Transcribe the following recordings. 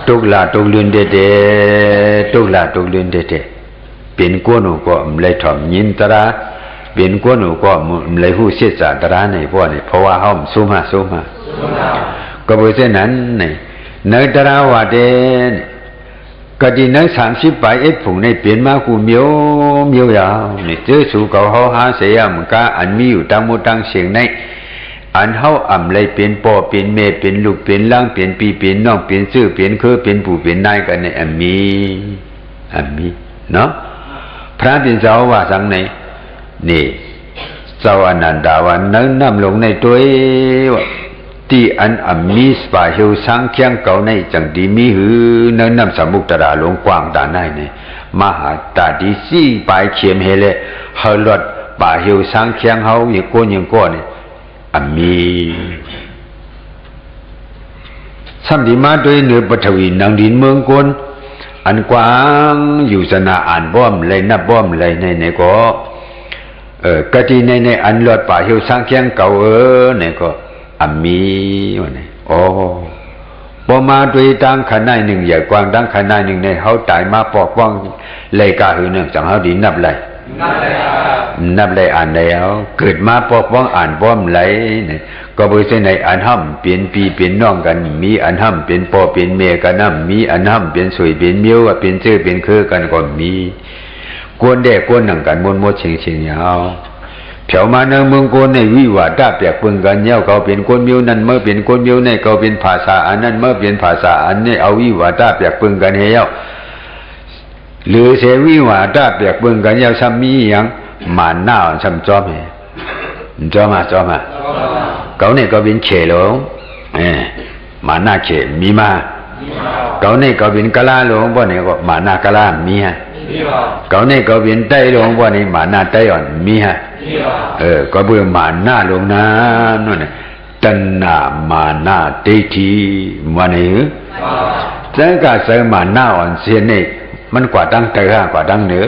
ตุกลาตุกลืนเด็ดตุกลาตุกลืนเด็ดเป็นก้นก็ไม่เลยถ่อมยินตระเป็นก้นก็ไม่เลยหูเสียจตระในพวกนี้เพราะว่าเขาสู้มาก็เพราะฉะนั้นในตระว่าเดนก็ดีใน30ไปผงในเปลี่ยนมากูเมียวยาวนี่เจอสู่เขาหาเสียมันก็อันมีอยู่ตั้งมุตั้งเสียงในอันเฮาอำเลยเป็นพ่อเป็นแม่เป็นลูกเป็นหลานเป็นพี่เป็นน้องเป็นชื่อเป็นเคยเป็นผู้เป็นนายกันในอันมีเนาะพระเป็นเจ้าว่าสังไหนนี่เจ้าอนันดาวันนั้นนำลงในตัวที่อันอัมมีสปาหิวสังเคียงเก่าในจังดีมีหือนั้นนำสมุกตระลงกว้างด่านในเนี่ยมหาตาดีสี่ปลายเขียมเฮเลเฮลดป่าหิวสังเคียงเฮาอย่างก้นเนี่ยอัมมีสัมดิมาโดยเนื้อปฐวีนางดินเมืองกนอันกว้างอยู่สนาอ่านบ้อมเลยนับบ้อมเลยในก็กะทีในอันหลอดป่าหิวสังเคียงเก่าเนี่ยก็อัมมีวะเนี่ยโอ้พอมาโดยดังขนาดหนึ่งใหญ่กว้างดังขนาดหนึ่งในเขาตายมาปอกป้องเลยกาหือหนึ่งจังเขาดีนับเลยอ่านแล้วเกิดมาปอกป้องอ่านป้อมไหลเนี่ยก็บริษัทในอันห้ำเปลี่ยนปีเปลี่ยนน้องกันมีอันห้ำเป็นพ่อเป็นแม่กันน้ำมีอันห้ำเป็นสวยเป็นเมี้ยวเป็นเชื่อเป็นคือกันก็มีกวนแดกกวนหนังกันมดเชียงยาวเผียวมาในเมืองโกนในวิวาทเปียกปึงกันเย้าเขาเป็นคนมิวนั่นเมื่อเป็นคนมิวในเขาเป็นภาษาอันนั้นเมื่อเป็นภาษาอันนี้เอาวิวาทเปียกปึงกันเฮียวหรือเสวิวาทเปียกปึงกันเย้าซ้ำมีอย่างมาหน้าซ้ำจอมมาเขาเนี่ยเขาเป็นเฉลงมาหน้าเฉมีมาเขาเนี่ยเขาเป็นกะลาหลงบ่เนี่ยก็มาหน้ากะลามีฮะเขาเนี่ยเขาเป็นไต้หลวงบ่เนี่ยมาหน้าไต้อ่อนมีฮะก็เบื่อมาหน้าหลวงนะนั่นน่ะตัณหามานะทิฏฐิมันนี่จังกะเสมาหน้าอ่อนเสียนี่มันกว่าตั้งเตอกว่าตั้งเหนือ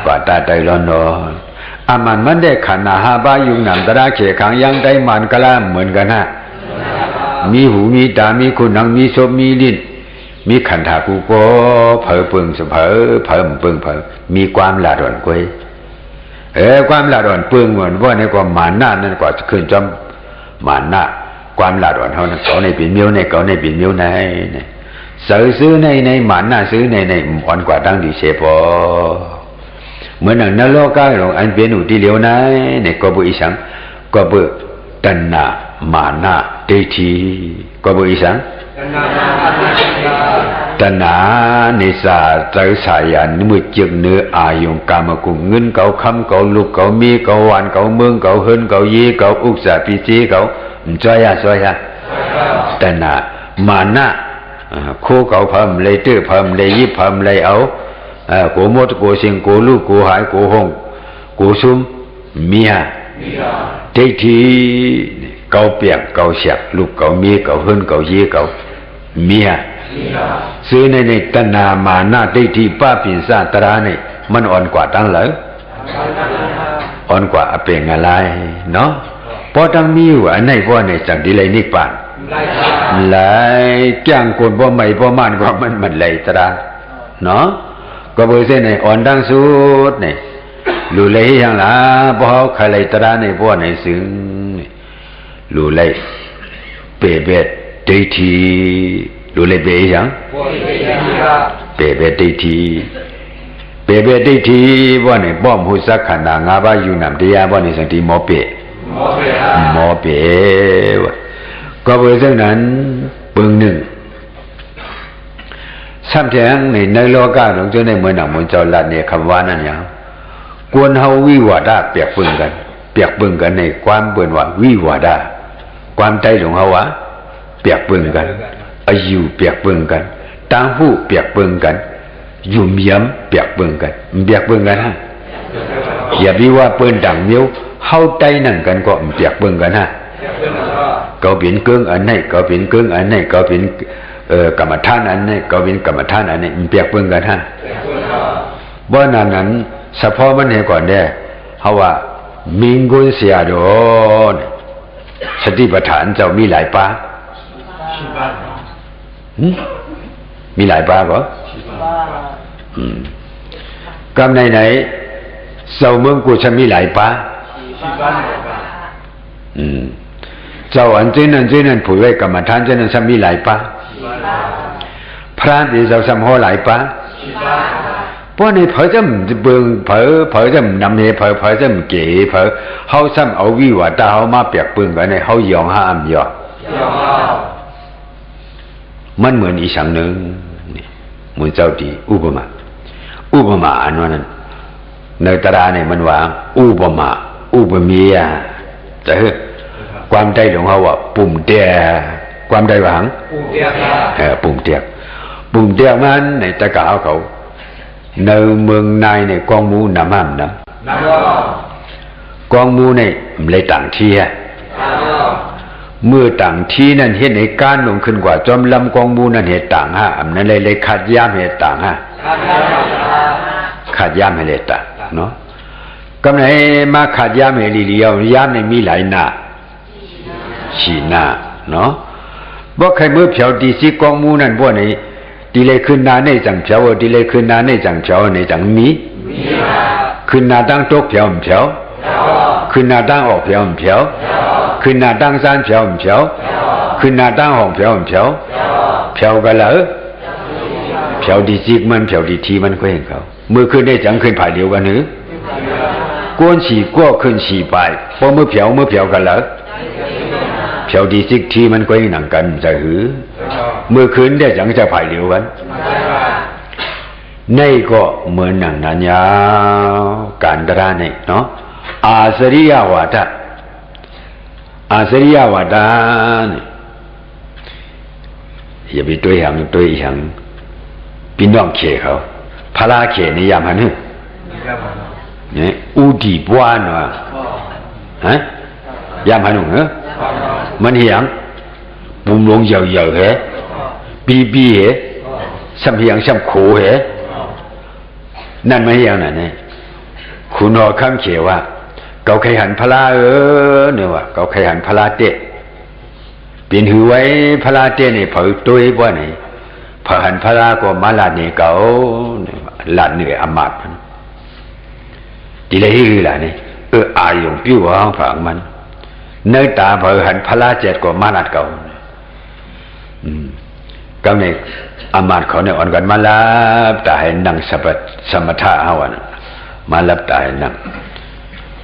กว่าตาไต้ร้อนเนาะอามันได้ขันธ์หาบายุงนำตระเขขังยังได้มันกะลาเหมือนกันฮะมีหูมีตามีคุณนังมีศพมีลิ้นมีขันธากูก็เผลอปึงเสเผลอเพิ่มปึงเผลอมีความละอ่อนกวยความละอ่อนปึงเหมือนว่าในความมานะนั่นกว่าขึ้นจอมมานะความละอ่อนเขานั่นเขาในปิ่นมิ้วในเขาในปิ่นมิ้วในซื้อในมานะซื้อในอ่อนกว่าตั้งดีเชปอเหมือนนรกหลงอันเป็นอุติเหลียวในก็บุอิสังก็บุตัณหามานะทิฏฐิก็บุอิสังตัณหานิสาใจสายันมือจึกเนื้ออายุกามกุเงินเก่าคำเก่าลูกเก่ามีเก่าวันเก่าเมืองเก่าเฮินเก่ายีเก่าอุกษาปิจีเก่าจอยะตัณหามานะโคเก่าเพิ่มเลยตื้อเพิ่มเลยยิบเพิ่มเลยเอาโกมดโกสิงโกลูกโกหายโกหงโกซุมมีฮะทิฏฐิเก่าเปียกเก่าเสียบลูกเก่ามีเก่าเฮินเก่ายีเก่ามีฮะซื้อในตัณหามานะทิฏฐิป้าปิ่นซาตระนี่มันอ่อนกว่าตั้งเหรออ่อนกว่าอเปงอะไรเนาะพอตั้งมีอยู่อันไหนพอในจังดีเลยนิพพานไหลจ้างคนบ่ไม่บ่ม่านกว่ามันไหลตระเนาะก็เบอร์เส้นในอ่อนดังสุดนี่รู้เลยอย่างละพอเขาใครไหลตระในพวกในซึ้งรู้เลยเปเบทิฏฐิรู้เลยเปอย่างเปเบทิฏฐิพวกนี้ป้อมหุสักขันธ์งาบายุนำတရားพวกนี้สังทีหมอเปก็เบอร์เส้นนั้นปึงหนึ่งซ้ำแทงในโลกาหลงจนในเมืองหนังเมืองเจ้าลัดเนี่ยคำว่านั่นอย่างกวนเฮาวิวาดาเปียกปึงกันในความเปิ่นว่าวิวาดาความใจหลงเฮาวะเปียกปึงกันอายุเปียกปึงกันตางหูเปียกปึงกันยุ่มย้ำเปียกปึงกันฮะอย่าบิว่าเปิ้นดังเมียวเฮาใจนั่นกันก็เปียกปึงกันฮะเขาเป็นเกิงอันไหนเขาเป็นเกิงอันไหนเขาเป็นกรรมฐานอันนี้ก็เป็นกรรมฐานอันนี้มันเปียกปึงกันฮะบ่นั้นเฉพาะมันให้ก่อนได้เขาว่ามิงกุนเสียโดนสติปัฏฐานเจ้ามีหลายปา มีหลายปาบ่กำไหนเจ้าเมืองกูจะมีหลายปาเจ้าอันเจนั้นผู้ไว้กรรมฐานเจนั้นจะมีหลายปาพระที่เจ้าสำหัวหลายปาเพราะในเผยจำเบืองเผยจำนำเหเผยจำเก๋เผยเขาซ้ำเอาวิวัตาเขามาเปียกปืนกันในเขายองห้ามยอมันเหมือนอีสังหนึ่งเหมือนเจ้าดีอุปมาอันนั้นในตราเนี่ยมันว่าอุปมียแต่ความใจของเขาว่าปุ่มเตียความใจหวังปุ่มเตียมันในตะกาเขาในเมืองนายในกองมูน้ำห้ามน้ำกองมูในเลยต่างที่เมื่อต่างที่นั่นเห็นในการลงขึ้นกว่าจอมลำกองมูนั่นเหตุต่างฮะอันนั้นเลยขัดย่ามเหตุต่างฮะขัดย่ามเหตุต่างเนาะก็ไหนมาขัดย่ามเหตุเดียวย่ามในมีหลายหน้าฉีหน้าเนาะบ่ใครเมื่อเผาดีสิกองมูนั่นบ่ไหนดีเลยขึ้นนาในจังเผาดีเลยขึ้นนาในจังเผาในจังมีขึ้นนาตั้งโต๊ะเผาขึ้นนาตั้งออกเผาขึ้นนาตั้งซานเผาขึ้นนาตั้งห้องเผากันเหรอเผาดีจิกมันเผาดีทีมันก็เห็นเขาเมื่อขึ้นได้จังขึ้นผ่าเดียวกันหรือกวนฉีก็ขึ้นฉีไปพอเมื่อเผากันเหรอเผาดีจิกทีมันก็เห็นหนังกันจะหือเมื่อคืนได้จังจะผ่าเดียวกันในก็เหมือนหนังนั้นยาวการตราเนี่ยเนาะอาสริยวาทะเนี่ยอย่าไปตัวอย่างพี่น้องเขเขาพระราเขนี่ยามหันเนี่ยอุดิบวานว่ะฮะยามหันเหรอมันเหียงปุ่มลงเหย่เหรปีเหสัมเหียงสัมโขเหนั่นไม่เหียงน่ะเนี่ยคุณหอคำเขว่าเกาไข่หันพลาเนี่ยว่าเกาไข่หันพลาเตะเปลี่ยนหือไว้พลาเตะเนี่ยเผยตัวบ่ไหนเผยหันพลาก็มาลาดเนี่ยเกาลาดเหนื่อยอมาตมันดีเลยฮือล่ะนี่อายงปิ้วห้องฝังมันเนื้อตาเผยหันพลาเจ็ดก็มาลาดเกาก็เนี่ยอมาตเขาเนี่ยอ่อนกันมาลับตาให้นั่งสมถะเอาวันมาลับตาให้นั่ง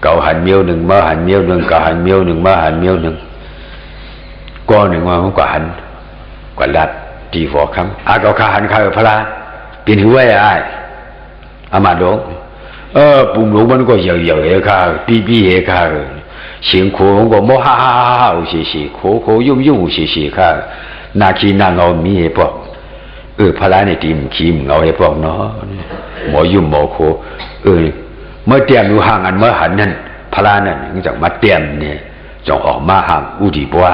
เกาหันเมียวหนึ่งมาหันเมียวหนึ่งเกาหันเมียวหนึ่งมาหันเมียวหนึ่งก้อนหนึ่งมามันก็หันก็ลัดตีหัวคำเกาขาหันข้าพระเปลี่ยนหัวไอ้อามาดงปุ่มหลงมันก็เหย่เฮข้าปีเฮข้าเสียงโขงก็โมฮ่าสีโขยุ่งสีข้านาคีนางเอามีเฮปอกพระในทีมขีมเอาเฮปอกเนาะหมอยุ่มหมอโคเมื่อเตรียมอยู่ห่างอันเมื่อหันนั่นพระนั่นจากมาเตรียมเนี่ยจงออกมาห่างอุดิบัว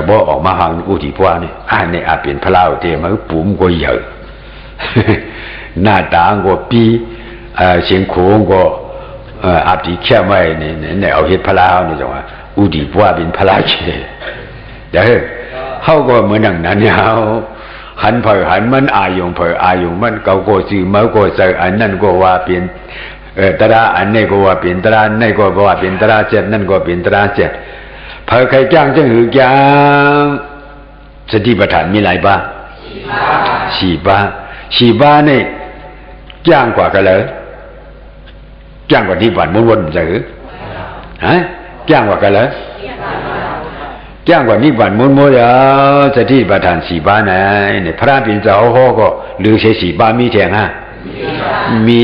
บ่ออกมาห่างอุดิบัวเนี่ยเนี่ยอาจเป็นพระเตรียมมาปุ่มก็เยอะหน้าตาก็ปีเสียงโขงก็อาจจะแค่ไม่เนี่ยเอาเห็ดพระเนี่ยจังว่าอุดิบัวเป็นพระเชเดี๋ยวเขาก็เหมือนนั้นเนี่ยหันเผยหันมันอายงเผยอายงมันเกาโกจือมันก็ใจอันนั่นก็ว่าเป็นตระอันนี้ก็ว่าเป็นตระนี่ก็ว่าเป็นตระเจ็ดนั่นก็เป็นตระเจ็ดเผยใครจ้างจังหือจ้างสติปัฏฐานมีหลายบ้าสี่บ้านี่จ้างกว่ากันเลยจ้างกว่าที่ผ่านวนๆจะหือฮะจ้างกว่ากันเลยจ้างกว่านิพพานมุนโมยาสติปัฏฐานสี่บ้าไหนเนี่ยพระปิ่นเจ้าเขาก็หรือใช้สี่บ้ามีแทงฮะมี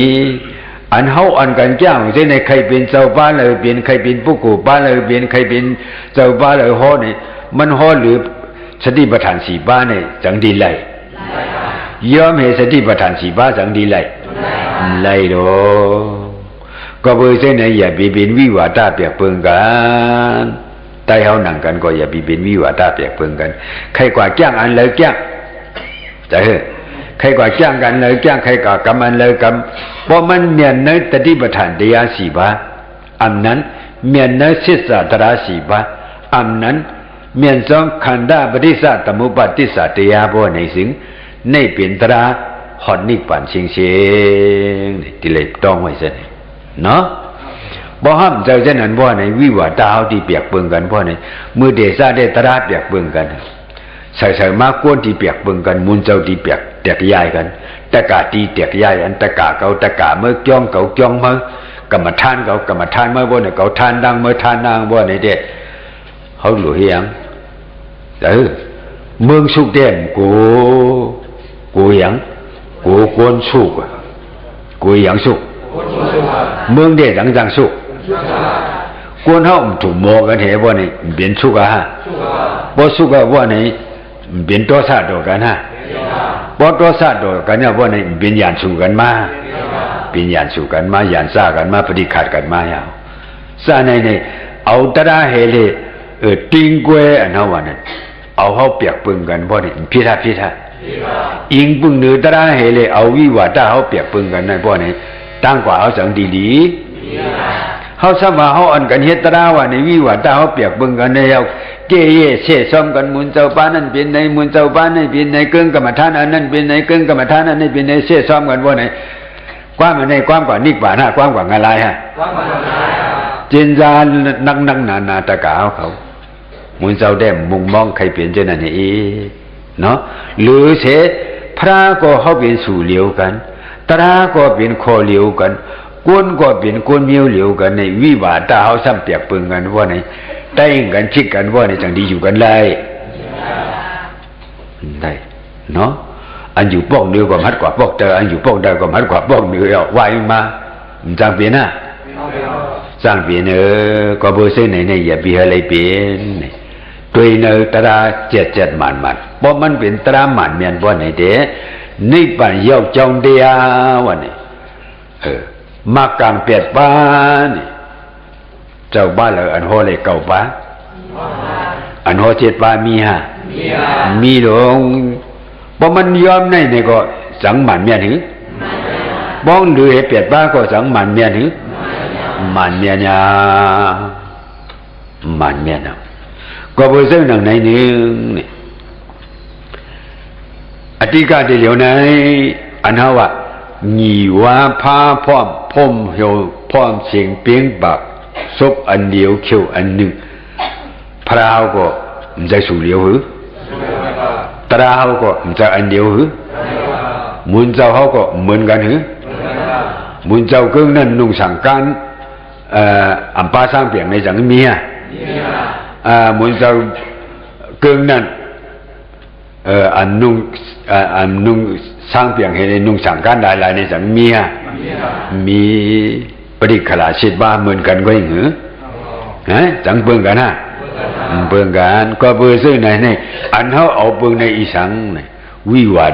อันเฮาอันกันจ้างเช่นในใครเป็นเจ้าบ้านเลยเป็นใครเป็นผู้กูบ้านเลยเป็นใครเป็นเจ้าบ้านเลยฮอเนี่ยมันฮอหรือสติปัฏฐานสี่บ้าเนี่ยจังดีไล่ยอมให้สติปัฏฐานสี่บ้าจังดีไล่ดอกก็เบอร์เส้นไหนอย่าไปเป็นวิวาทเปียกเปิงกันใต้เขาหนังกันก็อย่าไปเป็นวิวาทเปียกเปิงกันใครกว่าจ้างอันเลยจ้างจะใครกว่าจ้างกันเลยจ้างใครกว่ากรรมอันเลยกรรมเพราะมันเมียนในตติปฐานเดียสี่บ้าอันนั้นเมียนในศิษย์ตราสี่บ้าอันนั้น เมียนสองขันธ์ปฏิสัตตมุปปฏิสัตยาบ่ในสิงในเป็นตราหอดนิพพานเชียงที่เลยต้องไว้ซะเนาะบ่ห้ามเจ้าเช่นนั้นบ่ในวิวาทาวที่เปียกเปิงกันบ่ในมือเดซ่าได้ตราเปียกเปิงกันใส่มากวนที่เปียกเปิงกันมุนเจ้าที่เปียกแตกย้ายกันตะกะตีแตกย้ายอันตะกะเก่าตะกะเมื่อจ้องเก่าจ้องมากรรมฐานเก่ากรรมฐานเมื่อบ่ในเก่าทานดังเมื่อทานนางบ่ในเด้เขาหลุยยังเมืองสุกแดงกูยังกูกวนสุกกูยังสุกเมืองเด็ดจังสุกกวนเฮาถูกหมอกันเหบ่นี่เป็นสุกอ่ะฮะบ่สุกอ่ะบ่นี่เป็นโตซะดอกกันฮะบ่โตซะดอกกันเนี่ยบ่นี่เป็นญาณสู่กันมาเป็นญาณสู่กันมาญาณซ่ากันมาปฏิขัดกันมาอย่างซะในเอาตระเฮเลติงกวยอันเฮาว่านั่นเอาเฮาเปียกปึงกันบ่นี่พิธาอิงปึงเนือตระเฮเลเอาวิวาทเฮาเปียกปึงกันนั่นบ่นี่ตั้งกว่าเอาสังดีๆเฮาสมาเฮาอันกันเฮ็ดตระว่าในวิวาทเฮาเปียกปึงกันในเฮาเกเยเสซ้อมกันมุนเจ้าป้านั่นเป็นในมุนเจ้าป้านั่นเป็นในเกิงกรรมฐานอันนั้นเป็นในเกิงกรรมฐานอันนี้เป็นในเสซ้อมกันบ่นี่ความมันในความกว่านิพพานฮะความกว่าอะไรฮะความกว่าอะไรจินจานนักนาตะกะเขามุนเจ้าได้มุงมองใครเปลี่ยนเจ้านั่นเองเนาะหรือเสพระก็เขาเป็นสู่เหลียวกันตราก็เป็นคอเหลียวกันกวนก็เป็นกวนเมียวเหลียวกันในวิวาทเฮาซ้ำเปียกปึงกันว่าในแต่งกันชิกกันว่าในจังดีอยู่กันได้เนาะอันอยู่ปอกเนื้อก็มัดกว่าปอกเตออันอยู่ปอกได้ก็มัดกว่าปอกเนื้อเอาไว้มาจังเปลี่ยนนะสร้างเปลี่ยนก็เบอร์เส้นไหนอย่าเปลี่ยนอะไรเปลี่ยนตัวเนตราเจ็ดหมันเพราะมันเป็นตราหมันเมียนว่าไหนเด้นิพพานยกจงเดียวันนี้มากางเปียดบ้านเจ้าบ้านเลยอันโหเลยเก่าบ้านอันโหเจ็ดบ้านมีฮะมีหลงเพราะมันยอมในก็สังหมันเมียนหรือบ้องดูเหตุเปียดบ้านก็สังหมันเมียนหรือมันเมียนยามันเมียนนะก็เบอร์เส้นหนังในนึงนี่อธิกาเดียวในอันเฮาว่าညီวาพาพร้อมพมเหี่ยวพร้อมเสียงเปียงบักซบอันเดียวเขียวอันหนึ่งพระเฮาก็มันจะสู่เดียวหรือตราเฮาก็มันจะอันเดียวหรือมุนเจ้าเฮาก็เหมือนกันหรือมุนเจ้าเกิงนั้นนุ่งสังการอัมปาสร้างเปียงในจังมีอ่ะมุนเจ้าเกิงนั้นอันนุ่งสร้างเปียงเห็นนุ่งสังการหลายในสังมีปฏิฆลาชิดบ้าเหมือนกันก็อย่างหือจังเบิ่งกันฮะเบิ่งกันก็เบิ่งซึ่งในอันเฮาเอาเบิ่งในอีสังวิวา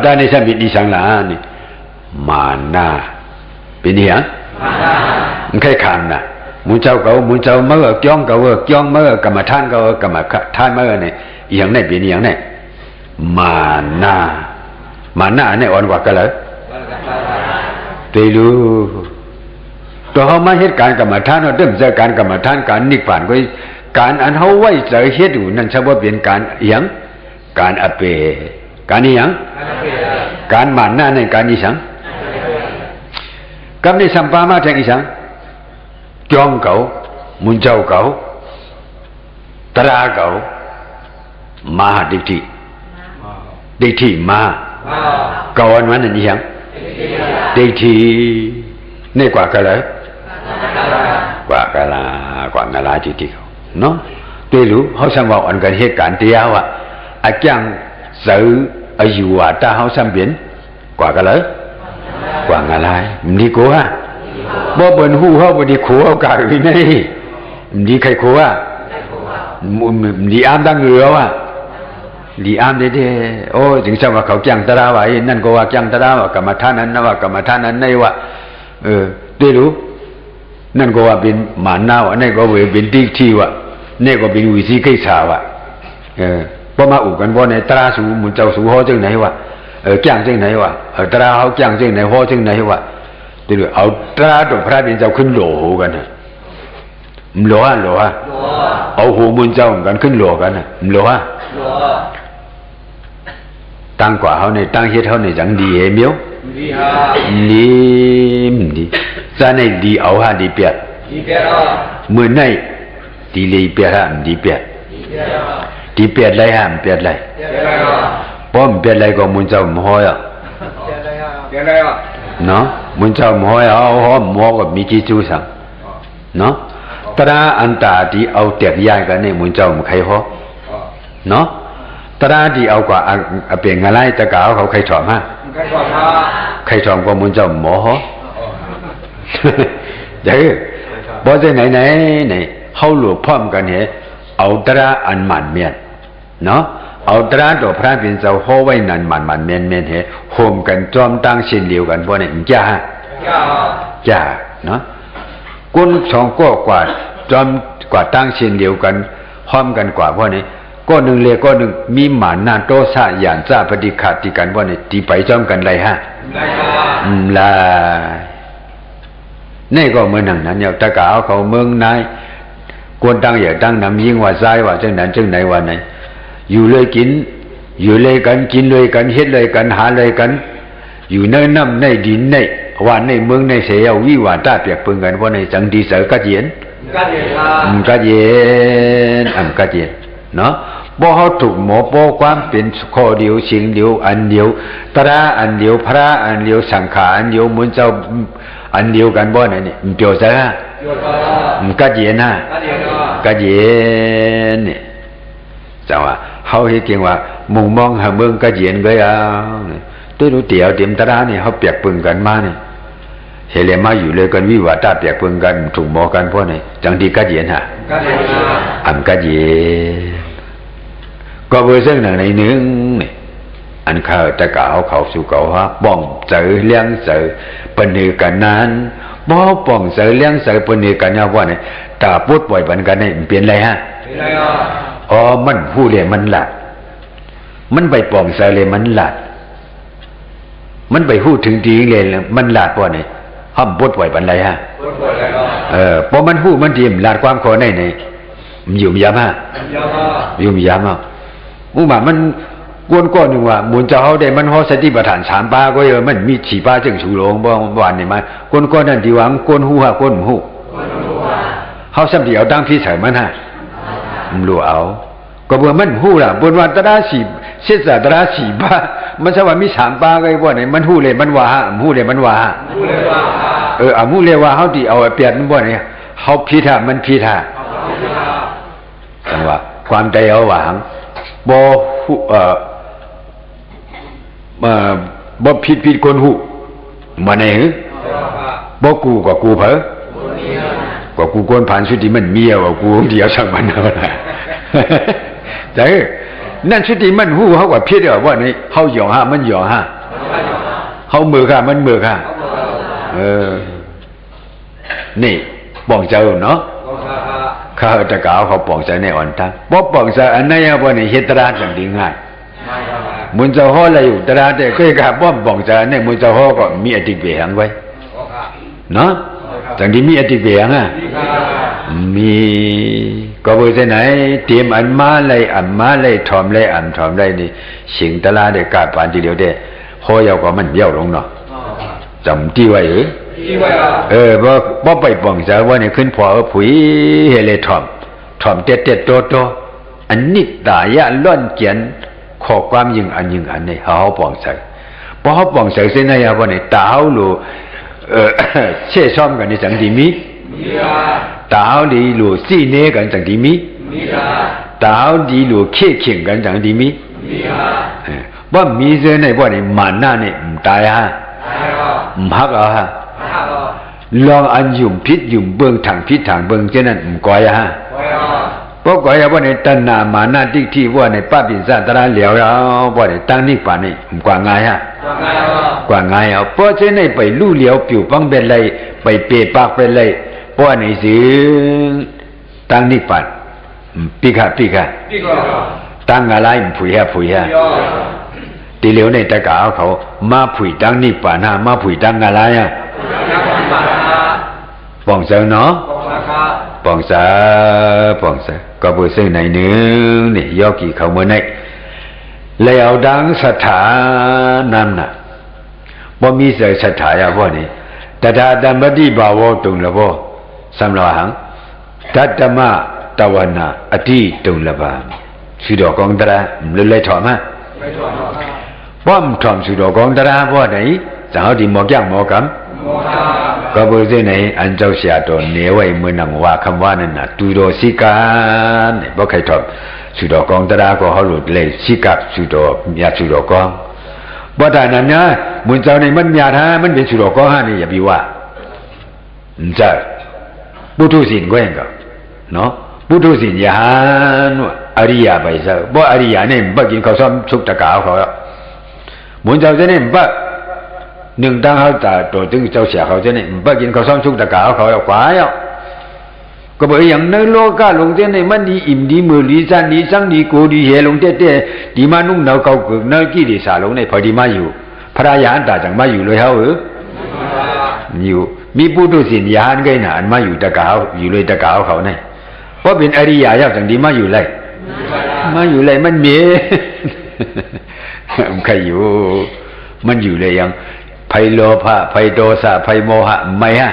ทในสัมมิอีสังล่ะนี่มานะเป็นหยังมันใครขันน่ะมุนเจ้าเก่ามุนเจ้าเมื่อจ้องเก่าจ้องเมื่อกรรมฐานเก่ากรรมฐานเมื่อนี่อย่างนี้เป็นอย่างนี้มานะเนี่ยอ่อนกว่ากันเลยตีรู้ตัวเขามาเหตุการณ์กรรมฐานเขาเริ่มจากการกรรมฐานการนิพพานก็การอันเขาไว้ใจเหตุอยู่นั่นใช่ว่าเป็นการอย่างการอเปการนี้อย่างการมานะในการนี้สังกับในสัมปามาแทงอีสังจ้องเก่ามุนเจ้าเก่าตราเก่ามาดิทิมาเก่าอันนั้นนี่ยังดิทินี่กว่ากันเลยกว่ากันละกว่ากันละดิทิเขาเนาะตัวรู้เขาสังว่าอันกันเหตุการณ์เดียวอ่ะอาจารย์สื่ออายุว่าตาเขาสังเปลี่ยนกว่ากันเลยกว่ากันละนี่กูฮะบ่เบิ่นฮู้เฮาบ่ได้ขู่เอากะอีนี่ดีใครขู่อ่ะดีอามดังเหลือว่ะดีอามเด้ๆโอ้ถึงจังว่าเขาจังตราว่านั่นก็ว่าจังตราว่ากรรมฐานนั้นนะว่ากรรมฐานนั้นในว่าได้รู้นั่นก็ว่าเป็นมานะว่ะนี่ก็ว่าเป็นติที่ว่ะนี่ก็เป็นวิสีกิจสาว่ะบ่มาอุกันบ่ในตราสูมุนเจ้าสูฮอจังไหนว่ะจังจังไหนว่ะตราเฮาจังจังไหนฮอจังไหนว่ะตีดูเอาตราตัวพระเป็นเจ้าขึ้นโหลกันนะหล่อ เอาหูมุนเจ้ากันขึ้นหลวกันน่ะหลวะตั้งกว่าเขาในตั้งเฮ็ดเขาในจังดีเอมิวดีฮะดีซะในดีเอาฮะดีเปียดีเปียมื้อในดีเลยเปียฮะดีเปียดีเปียไรฮะเปียไรป้อมเปียไรก็มุนเจ้าหมออ่ะเปียไรอ่ะเนาะมุนเจ้าหมออ่ะหอมหมอก็มีกี่จูสังเนาะตราอันตาดีเอาเตียกย้ายกันนี่มุนเจ้ามันใครฮอเนาะตราดีเอากว่าเปลี่ยนอะไรตะกาวเขาใครถอมฮะใครถอมก็มุนเจ้าหมอฮอเดี๋ยวบ่จะไหนเฮาหลวงพร้อมกันเหเอาตราอันหมันเมียนเนาะเอาตราตัวพระเป็นเจ้าฮอไว้นั่นหมันเมียนเหโฮมกันจอมตั้งเช่นเดียวกันบ่เนี่ยจ้าจ้าเนาะกุนสองก็กว่าจอมกว่าตั้งเช่นเดียวกันพร้อมกันกว่าเพราะนี้ก็หนึ่งเลยก็หนึ่งมีหมานาโตสะหยานจ้าปฏิฆาติกันเพราะนี้ตีไปจอมกันไรฮะลานี่ก็เหมือนหนังนั้นเนี่ยตะกาวเขาเมืองนายกวนตั้งอย่าตั้งนำยิ่งว่าซ้ายว่าจังนั้นจังไหนว่าไหนอยู่เลยกินอยู่เลยกันกินเลยกันเฮ็ดเลยกันหาเลยกันอยู่ในน้ำในดินในว่าในเมืองในเสียวิวาตาเปียกปึงกันเพราะในจังดีเสอกัดเย็นกัดเย็นเนาะบ่เขาถูกหมอโปความเป็นข้อเดียวสิ่งเดียวอันเดียวตราอันเดียวพระอันเดียวสังขารอันเดียวมุนเจ้าอันเดียวกันบ่ไหนนี่มันเปียวซะกัดเย็นนะกัดเย็นนี่จังว่าเขาเฮ็ดเก่งว่ามุ่งมองหาเมืองกัดเย็นก็เอาตัวรู้เตี่ยวเตรียมตราเนี่ยเขาเปียกปึงกันมาเนี่ยเฮเลมาอยู่เลยกันวิวาตาเปียกปึงกันถูกหมอกันเพราะไหนจังดีกัดเย็นฮะกัดเย็นก็เบอร์เส้นหนึ่งในหนึ่งนี่อันเขาตะกาวเขาสู่เก่าฮะป้องเจอเลี้ยงเจอปนกันกันนั้นบ่ป้องเจอเลี้ยงเจอปนกันเนี่ยว่าเนี่ยตาพูดปล่อยปันกันเนี่ยเปลี่ยนอะไรฮะอ๋อมันผู้เรียนมันหลัดมันไปป้องเจอเลยมันหลัดมันไปพูดถึงดีเลยมันหลาดป่ะเนี่ยห้ามพูดปล่อยปันอะไรฮะพอมันพูดมันดีมหลาดความขอในมันอยู่มียามฮะอยู่มียามอ่ะอุมามันกวนก้อนหนึ่งว่ามุนเจ้าเขาได้มันฮอสติปัฏฐาน3ป้าก็เยอะมันมี4ป้าจึงชูโรงบ่วันนี่มากวนก้อนนั่นดีหวังกวนหูฮะกวนหูเขาสัมผัสเอาตั้งพี่ใส่มันฮะมันรู้เอาก็เบื่อมันหูล่ะบนวันตระสีเสียตระสีป้ามันสว่ามี3ป้าก็ไอ้บ่เนี่ยมันหูเลยมันว่าฮะหูเลยมันว่าฮะหูเลยว่าเขาที่เอาเปลี่ยนมันบ่เนี่ยเขาพิธามันพิธาจังว่าความใจเอาหวังบ่บ่ผิดคนหูมาไหนหรือบ่กูก็กูเผลอก็กูคนผ่านสุดที่มันเมียว่ากูเดียวสั่งมันเอาล่ะแต่นั่นสุดที่มันหูเขาว่าผิดว่านี่เขาหยองฮะมันหยองฮะเขามือค่ะมันมือค่ะนี่ป้องเจ้าเนาะข้าตะกาวเขาป้องใจในอ่อนตาบ่ป้องใจอันไหนอ่ะบ่นี่เฮ็ดตราจังดีง่ายมุนเจ้าฮออะไรอยู่ตราแต่เคยกับบ่ป้องใจในมุนเจ้าฮอก็มีอติเวหังไว้เนาะจังดีมีอติเวหังอ่ะมีก็บ่ใช่ไหนเตรียมอันมาเลยถอมเลยอันถอมเลยนี่สิงตลาได้กาปานทีเดียวได้ฮอยาวก็มันเบี้ยวลงเนาะจำที่ไว้บ่ไปป้องใจว่านี่ขึ้นพอผุยเฮเลยถอมเต็ดโตอันนิตายะล้อนเกียนข้อความยิ่งอันนี่เฮาป้องใจพอเฮาป้องใจเส้นไหนว่านี่ตาเฮารู้เช่ซ้อมกันนี่จังดีมีตาเฮาดีรู้ซี่เนกันจังดีมีตาเฮาดีรู้เค้ขิงกันจังดีมีบ่มีเส้นไหนบ่นี่มันน่ะนี่ตายฮะมักฮะลองอันยุ่มพิษยุ่มเบื้องทางพิษทางเบื้องเช่นนั้นก่อยฮะเพราะก่อยว่าในตัณหามานาทิฏฐิว่าในป้าปิศาตระเหลียวเราว่าในตั้งนิพพานนี่กว่าไงฮะกว่าไงเอาเพราะเช่นในไปลู่เหลียวผิวปังเป็นไรไปเปปากเป็นไรเพราะในสิตั้งนิพพานปีกะตั้งอะไรผุยฮะตีเหลียวในตะกาวเขามาผุยตั้งนิพพานฮะมาผุยตั้งอะไรอ่ะป้องเจ้าเนาะป้ ป้องซะก็บ่ซึ่งไหนนึงนี่ยอกี่เขาเมื่อไหนแล้วดังสถานั้นน่ะบ่มีเสสถาอย่าบ่นี่ตถาธรรมติบาวตุงละบ่สำหรับหังตัตมะตวนาอธิตุงละบาสุดอกองตระเลยถอมาไม่ถอป้อมถอมสุดอกองตระบ่ไหนจะเอาดีหมอกย่างหมอกำก็บ่ซึ่งไหนอันเจ้าเสียตัวเหนียวไว้มื้อนั้นว่าคำว่านั่นน่ะตุโดสิกานี่บ่ใครถอมสุดอกองตระก็เฮาหลุดเลยสิกะสุดอกญาสุดอกองบ่ได้นั้นนะมื้อเจ้านี่มันญาติมันเป็นสุดอกองนี่อย่าบิว่าจ้ะปุถุสินก็ยังก็เนาะปุถุสินยานอริยไปซะบ่อริยนี่บ่กินข้าวซ้อมสุกตะกาวเขามื้อเจ้าจะนี่บ่หนึ่งตั้งเขาแต่ตัวตึงเจ้าเสียเขาจะนี่บ่กินข้าวซ้อมสุกตะกาวเขากว่าก็บอกอย่างในโลกาลงเต้นในมันดีอิ่มดีมือดีจันดีสังดีกูดีเฮลงเต้ดีมานุ่งหนาวเก่าเกิดเนื้อกี้ดีสาลงในพอดีมาอยู่พระยานตาจังมาอยู่เลยเขาอยู่มีปุถุสินยานก็น่ะอันมาอยู่ตะกาวอยู่เลยตะกาวเขาเนี่ยเพราะเป็นอริยะจังดีมาอยู่เลยมันมีมันใครอยู่มันอยู่เลยยังไพโลภะไพโทสะไพโมหะไม่ฮะ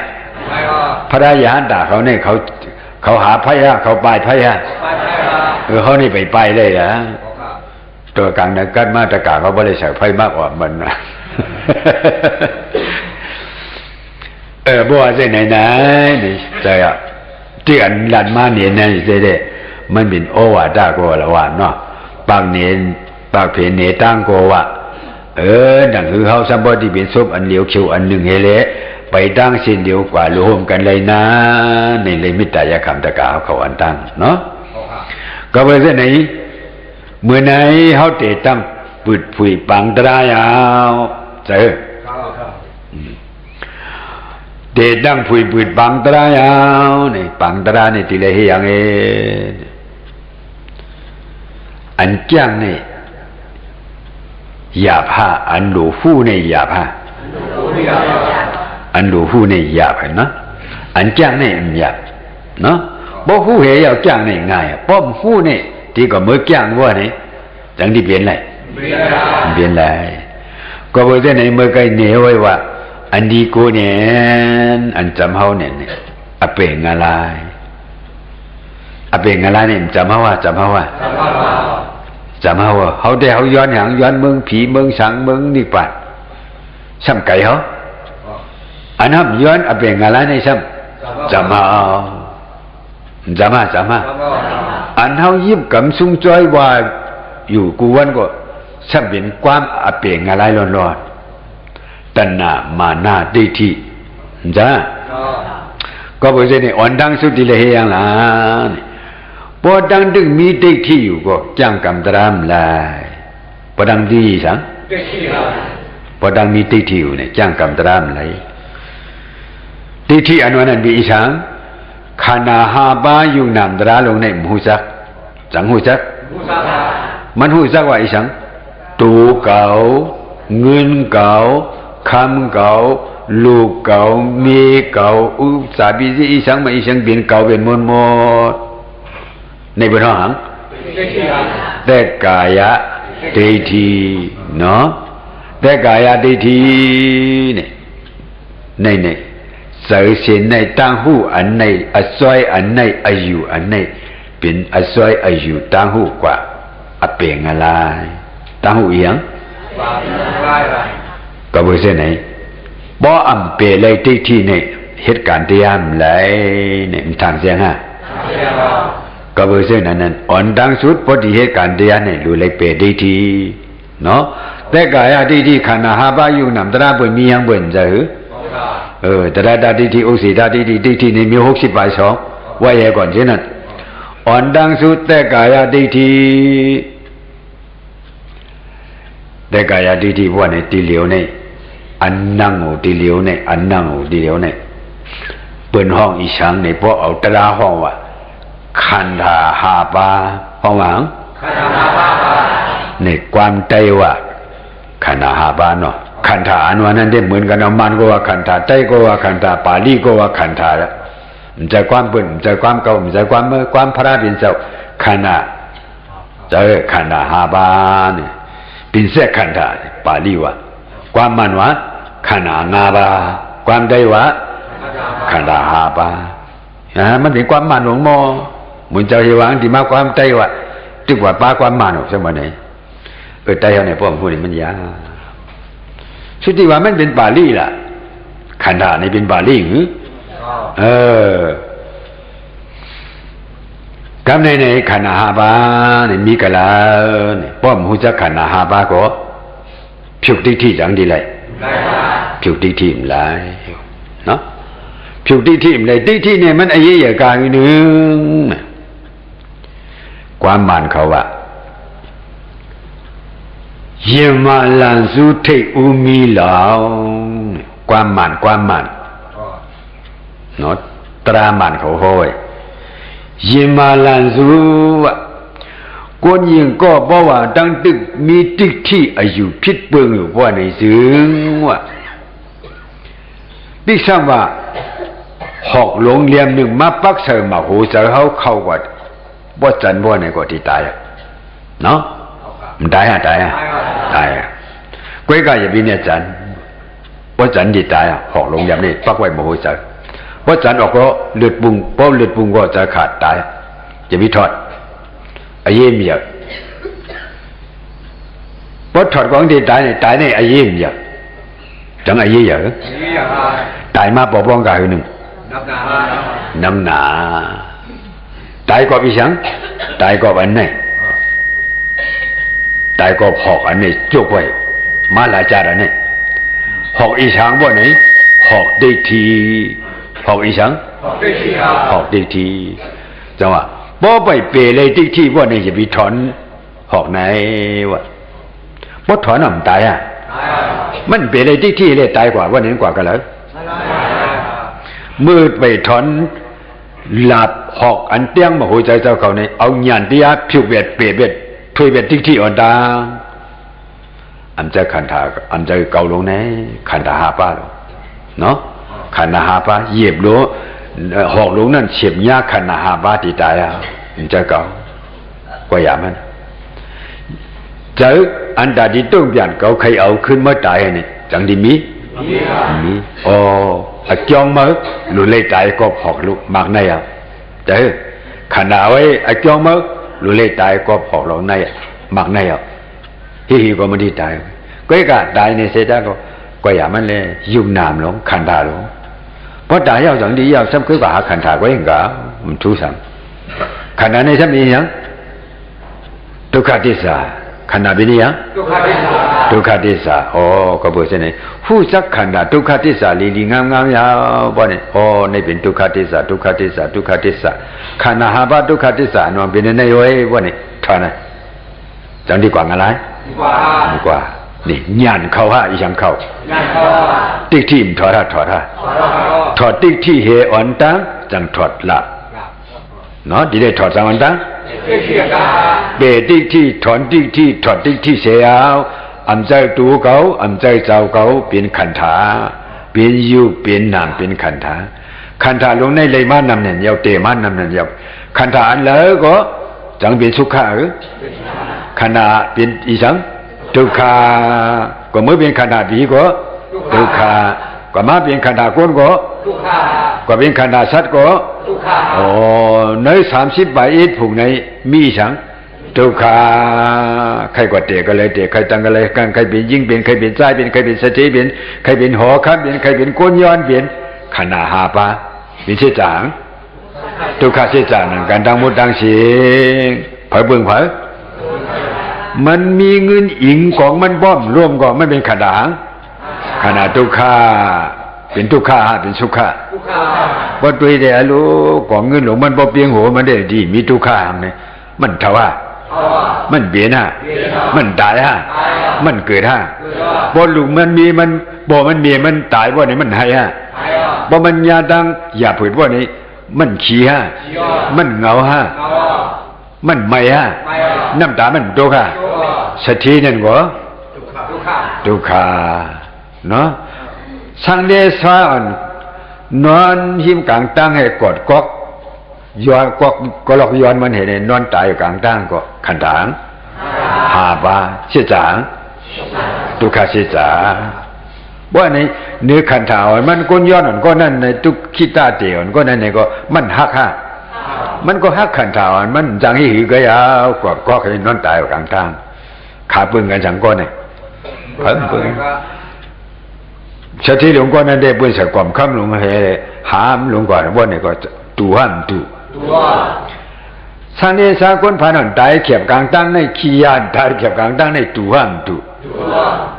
พระยานตาเขาเนี่ยเขาหาไพ่ฮะเขาปลายไพ่ฮะเขานี่ไปเลยนะตัวกลางนักการมาตรการเขาบริษัทไพ่มากกว่ามันนะบัวเส้นไหนนี่ใจอ่ะที่อันหลันมาเนี่ยนั่นเสียเด้มันเป็นโอวาทโกละวานเนาะปากเนนปากเพนเนตั้งโกวะนั่นคือเขาสัมปติเป็นศพอันเหลียวเขียวอันหนึ่งเฮเลไปตั้งสิ้นเดียวกว่ารวมกันเลยนะในเลยมิตรยคำตะกาเขาอันตั้งเนาะก็ไปเส้นไหนเมื่อไหนเขาเตะตั้งปืดผุยปังตรายเอาเจอเตะตั้งผุยปืดปังตรายเอานี่ปังตรานี่ทีละเฮียงอันจ้างนี่หยาบhaอันหลูฟู่นี่หยาบhaอันหลูฟู่นี่หยาบเนาะอันจ้างนี่หยาบเนาะบ่ฟู่เหยเอาจ้างนี่ง่ายป้อมฟู่นี่ที่ก็มื้อจ้างว่านี่จังที่เปลี่ยนเลยเปลี่ยนเลยก็บ่ได้ในมื้อไกเหนียวไว้ว่าอันดีกูเนี่ยอันจำเฮาเนี่ยอเปงอะไรเนี่ยจำเฮาว่าจำเฮาเขาได้เขาย้อนหางย้อนเมืองผีเมืองสังเมืองนิพพานซ้ำไก่เขาอันนั้นย้อนอเปงอะไรในซ้ำจำมาอันเขายิบกำซุงจ้อยว่าอยู่กูวันก็ซ้ำเป็นความอเปงอะไรร้อนตัณหามานะทิฏฐิจ้าก็บอกว่าเนี่ยอ่อนดังสุดที่เลยยังล่ะพอดังดึงมีทิฏฐิอยู่ก็จ้างกรรมตรามเลยพอดังดีสังพอดังมีทิฏฐิอยู่เนี่ยจ้างกรรมตรามเลยทิฏฐิอันนั้นมีอีสังขานาหาบาอยู่นามตราลงในหูซักจังหูซักมันหูซักว่าอีสังตูเก่าเงินเก่าคำเก่าลูกเก่ามีเก่าอุสาบิสิอีสังมาอีสังเป็นเก่าเป็นหมดในบทหังแต่กายะทิฏฐิเนาะแต่กายะทิฏฐิในเสือเสียนในตั้งหูอันในอสวยอันในอายุอันในเป็นอสวยอายุตั้งหูกว่าอเปงอะไรตั้งหูยังก็บอกเส้นไหนบ่อำเปเลยทิฏฐิในเหตุการณ์ที่ยามเลยเนี่ยมันทางเสียงฮะก็บอกเส้นนั้นอ่อนดังสุดพอดีเหตุการณ์ที่ยามเนี่ยรู้เลยเปทิฏฐิเนาะแต่กายทิฏฐิขันธ์หาบายุนำตราบ่มียังบ่นจะตระดาทิฏฐิอุสิดาทิฏฐิทิฏฐิในมี60 2ว่าแย่ก่อนเช่นนั้นอ่อนดังสุดแต่กายทิฏฐิแต่กายทิฏฐิว่าในตีเหลียวในอันนั่งหูตีเหลียวในอันนั่งหูตีเหลียวในเปิดห้องอีสังในพวกเอาตราห้องว่าขันธาหาปาห้องหวังในความใจว่าขันธาหาปาเนาะขันธาอันว่านั้นได้เหมือนกันมันก็ว่าขันธาใจก็ว่าขันธาปาลีก็ว่าขันธาแล้ว มันจะความปุ่นมันจะความเก่ามันจะความเมื่อความพระเป็นเจ้าขันธ์เจอขันธ์5 ပါးเนี่ยเป็นเสกขันธ์ปาลีว่าความมันว่าขันธ์5 ပါးความได้ว่าขันธ์5 ပါးมันเป็นความมันหลวงมอมุนเจ้าเหวังที่มาความได้ว่าตึกว่าป้าความมันหรอกสมัยไหนได้เอาเนี่ยพ่อพูดนี่มันยากสุดที่ว่ามันเป็นปาลีล่ะขันธ์นี่เป็นปาลีหรือกำในขันธ์5 ပါးนี่มีกะลานี่ป้อมหูจักขันธ์5 ပါးก็ဖြုတ်တိဋ္ဌိจังดีเลยဖြုတ်တိဋ္ဌိမလားเนาะဖြုတ်တိဋ္ဌိမလဲတိဋ္ဌိเนี่ยมันအရေးရကာอยู่นึงความมันเขาว่ายิมาลันสุเทอุมีเหลาความมันเนาะตรามันเขาโหยยิมาลันสุคนยิงก็บอกว่าตั้งตึกมีติที่อายุผิดเปิงอยู่ว่าในซึ้งว่าดิฉันว่าหอกหลงเลียมหนึ่งมาปักเสมาหูเสเขาเข้าว่าบ่จันบ่ในก็ที่ตายเนาะมันตายกวยก็อย่าบินเนี่ยจันบ่จันที่ตายหอกหลงเลียมนี่ปักไว้มาหูเสบ่จันออกก็เลือดปุงเพราะเลือดปุงก็จะขาดตายจะมีทอดอาเยี่ยมเยอะพอถอดของที่ตายในอาเยี่ยมเยอะจังอาเยี่ยมตายมาปอบป้องกายหนึ่งน้ำหนาตายก็พิชังตายก็อันไหนตายก็หอกอันนี้จุกไว้มาลาจาระเนี่ยหอกอีชังบ่ไหนหอกดิทีหอกอีชังหอกดิทีจังว่าบ่ไปเปเลยดิทีบ่ไหนจะไปถอนหอกไหนวะบ่ถอนมันตายมันเปเลยดิทีเลยตายกว่าว่านั้นกว่ากันแล้วมืดไปถอนหลับหอกอันเตี้ยงมาหัวใจเจ้าเขาเนี่ยเอาหยานที่ยัดผิวเบียดเปรียบเบียดถุยเบียดที่อ่อนตาอันจะขันธาอันจะเกาลงในขันธา5 ပါเนาะขันธา5 ပါเหยียบโลหอกลงนั่นเฉียบยาขันธา5 ပါที่ตายอันจะเกาก็อย่ามันเจออันใดที่ต้องเปลี่ยนเกาใครเอาขึ้นมาตายนี่จังดีมีอ๋ออะจองมื้อหลุเลยตายก็หอกลุมากในเจอขณะไว้อะจองมื้อหลุเลยตายก็หอกลงในมากในฮิก็ไม่ได้ตายก็ก็ตายในเสดก็อย่ามันเลยยุ่งนามลงขันธาลงเพราะตายจังดีซ้ำคือว่าขันธาก็เองก็มันทุสังขณะในซ้ำนี้ยังทุกขติสาขณะเป็นยังทุกขติสาอ๋อก็บอกเช่นนี้ผู้จักขันธาทุกขติสาลีงามยาวบ่เนี่ยอ๋อในเป็นทุกขติสาขันธา5 ပါးทุกขติสาเนาะเป็นในย้อยบ่เนี่ยท่านั้นจังดีกว่าอะไรดีกว่านี่ญาณเข้าอีจังเข้าติ๊กที่มถอดถอดติ๊กที่เฮอ่อนตังจังถอดหลับเนาะดีได้ถอดสังวันตังเบติ๊กที่ถอนติ๊กที่ถอดติ๊กที่เสียเอาอำใจตูเก่าอำใจเจ้าเก่าเป็นขันธาเป็นยุเป็นนามเป็นขันธาขันธาลงในเลยมานำเนี่ยยาวเตมานำเนี่ยยาวขันธาอันแล้วก็จังเป็นสุขะขณะเป็นอีสังทุกขาก็เมื่อเป็นขณะผีก็ทุกขาก็มาเป็นขณะก้นก็ทุกขาก็เป็นขณะสัตว์ก็ทุกขาอ๋อใน30 ใบอิฐผูกในมีสังทุกขาใครก็เตะก็เลยเตะใครตั้งก็เลยกันใครเป็นยิ่งเป็นใครเป็นใจเป็นใครเป็นสติเป็นใครเป็นหอคับเป็นใครเป็นก้นย้อนเป็นขณะ5 ပါเป็นเสียจางทุกขาเสียจางนั่นกันดังมุดดังเสียงเผยเบิ่งเผยมันมีเงินอิงของมันบ้อมร่วมก็ไม่เป็นขันธ์ขณะทุกขาเป็นทุกขาเป็นสุขะบ่ตัวเดียวรู้ของเงินหลงมันบ่เปียงหัวมันได้ดีมีทุกขาเนี่ยมันเท่าว่ามันเบียนมันตายมันเกิดบ่ลูกมันมีมันบ่มันมีมันตายบ่นี่มันให้บ่มันยาดังอย่าเผิดบ่นี่มันขี้มันเหงามันไม่น้ำตามันทุกข์สตินั่นก็ทุกข์เนาะสังเดชอัน นอนหิมกลางตั้งให้กดก๊อกย้อนก๊อกก็ลอกย้อนมันเห็นนอนตายอยู่กลางตั้งก็ขันถางหาบาเสียจางทุกขเสียจางว่าในเนื้อขันถางมันก้นย้อนอ่อนก็นั่นในทุกขี้ตาเตียวก็นั่นในก็มันหักฮะมันก็หักขันถางมันจังให้หือก็ยาวกว่าก๊อกให้นอนตายอยู่กลางตั้งขาปึงกันจังก้อนเนี่ยเพิ่มปึงชาติหลวงก่อนนั้นได้เปิ้นสักความคำหลวงให้หามหลวงก่อนว่าเนี่ยก็ตูห้ามตูสันนิษฐานคนผ่านตายเขียบกลางตั้งในขี้ยานตายเขียบกลางตั้งในตูห้ามตู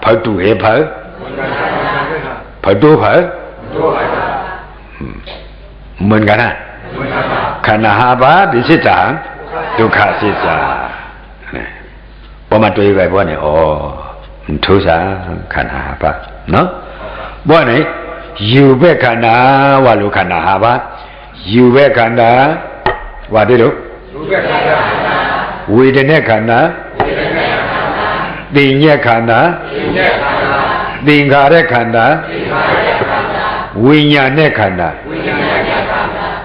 เผาตูเหเผาตูเผาเหมือนกันนะขันหาบาดิสิจางทุกขาสิจางพอมาตัวไปว่าเนี่ยอ๋อทุสาขันหาบาเนาะว่าไหนอยู่เบขันดาว่าลูกขันดาหาบาอยู่เบขันดาว่าได้ลูกวิเดเนขันดาติญญขันดาติงขารขันดาวิญญาณขันดา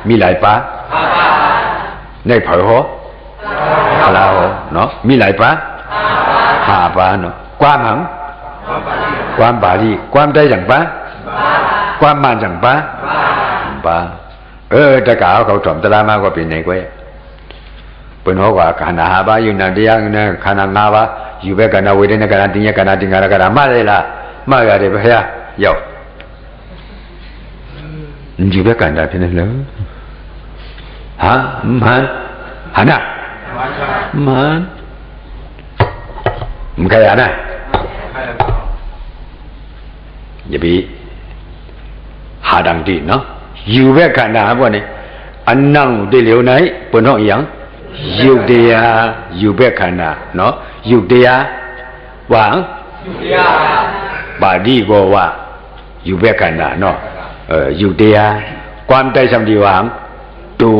มีหลายปะในเผยหัวอะไรเนาะมีหลายปะหาปะเนาะความหังความบาลีความได้อย่างปะความมันอย่างปะปะแต่กล่าวเขาถมตะลามากกว่าเป็นไหนกว่าเป็นหัวกว่าขันหาบาอยู่นั่นเดียงนั่นขันงาบาอยู่แบบกันเอาไว้ในกันติญญกันติงอะไรกันมาเลยล่ะมาอะไรไปฮะเยอะอยู่แบบกันได้เป็นอะไรฮะมันฮะนะมันใครอ่ะนะอย่าไปหาดังดีเนาะอยู่แบบกันนะพวกนี้อันนั่งได้เหลียวไหนปนห้องอย่างอยู่เดียอยู่แบบกันนะเนาะอยู่เดียหวังบาดีก็ว่าอยู่แบบกันนะเนาะอยู่เดียความได้สำดีหวังตู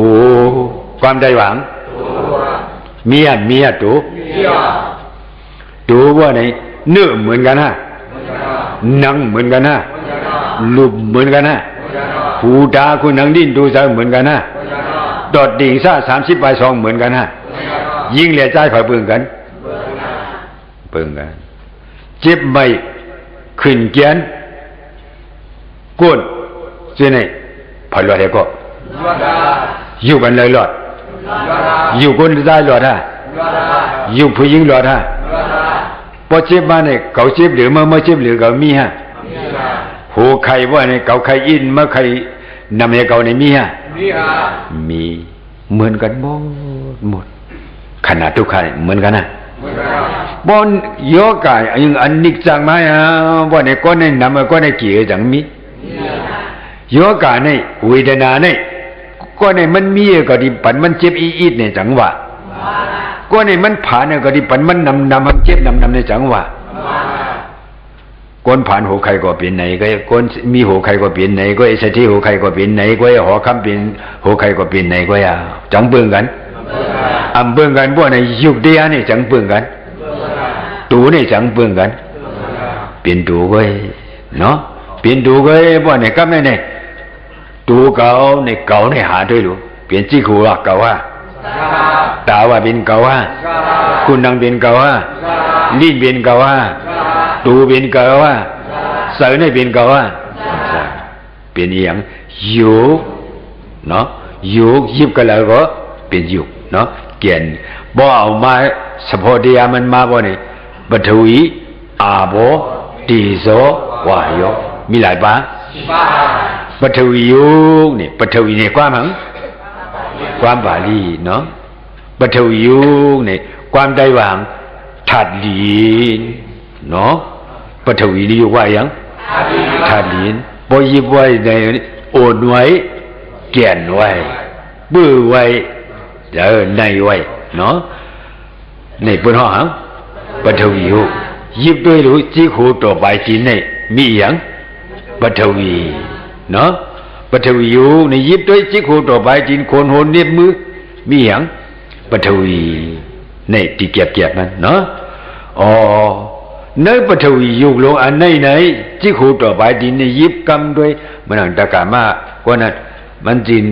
ความได้หวังเมียตูว่าไหนเนื้อเหมือนกันฮะหนังเหมือนกันฮะรูปเหมือนกันฮะหูตาคุณหนังดิ้นดูใจเหมือนกันฮะดอดดิ่งซ่า30 2เหมือนกันฮะยิ่งเหลี่ยใจผ่าเบิ่งกันเจ็บใบขึ้นเกียนก้นเสียไหนผ่าหลอดเหรอก็อยู่กันเลยหลอดอยู่คนได้หลอดฮะอยู่ผู้หญิงหลอดฮะพอเจ็บมาเนี่ยเขาเจ็บหรือเมื่อเจ็บหรือเขามีฮะหูใครว่าเนี่ยเขาใครอินเมื่อใครนำให้เขาเนี่ยมีฮะมีเหมือนกันหมดขนาดทุกใครเหมือนกันนะบอนโยกายอันนิจจังไหมฮะว่าเนี่ยก็เนี่ยนำก็เนี่ยกี่จังมีโยกายเนี่ยเวทนาเนี่ยก็เนี่ยมันมีก็ดีปันมันเจ็บอีดเนี่ยจังหวะก็เนี่ยมันผ่านเนี่ยก็ดีปันมันนำมันเจ็บนำในจังหวะก้นผ่านหัวใครก็เป็นไหนก็ก้นมีหัวใครก็เป็นไหนก็ไอ้สถิหัวใครก็เป็นไหนก็ไอ้หัวคำเป็นหัวใครก็เป็นไหนก็อย่าจังเบิ่งกันเบิ่งกันพวกเนี่ยยุคเดียเนี่ยจังเบิ่งกันตูเนี่ยจังเบิ่งกันเป็นตูก็เนาะเป็นตูก็พวกเนี่ยกับเนี่ยตูเก่าเนี่ยหาด้วยลูกเปลี่ยนจี้ขู่ว่าเก่าว่าตาว่าเป็นเก่าว่าคุณนังเป็นเก่าว่าลิ้นเป็นเก่าว่าตูเป็นเก่าว่าเสือเนี่ยเป็นเก่าว่าเป็นอย่างยุกเนาะยุกยิบกันแล้วก็เป็นยุกเนาะเกี่ยนบ่เอามาสะโพเดียมันมาบ่เนี่ยปฐวีอาโบติโสวายโยมีหลายปะปฐวียุกนี่ปฐวีเนี่ยความบาลีเนาะปฐวียุกนี่ความได้วางธาตุดินเนาะปฐวีนี่อยู่ว่าอย่างธาตุดินพอยิบไว้ในโอนไว้แก่นไว้บื้อไว้ในไว้เนาะในบนห้องปฐวียุกยิบด้วยรู้จี้ขู่ต่อไปจีนในมีอย่างปฐวีเนาะปฐวียุกในยิบด้วยจี้ขู่ต่อไปจีนโคนโหนเน็บมือมีอย่างปฐวีในที่เก็บมันเนาะอ๋อ ในปฐวียุคลงอันไหนจิกหูต่อไปดินยิบกำด้วยมันอันตะกามาก็นั้นมันจิน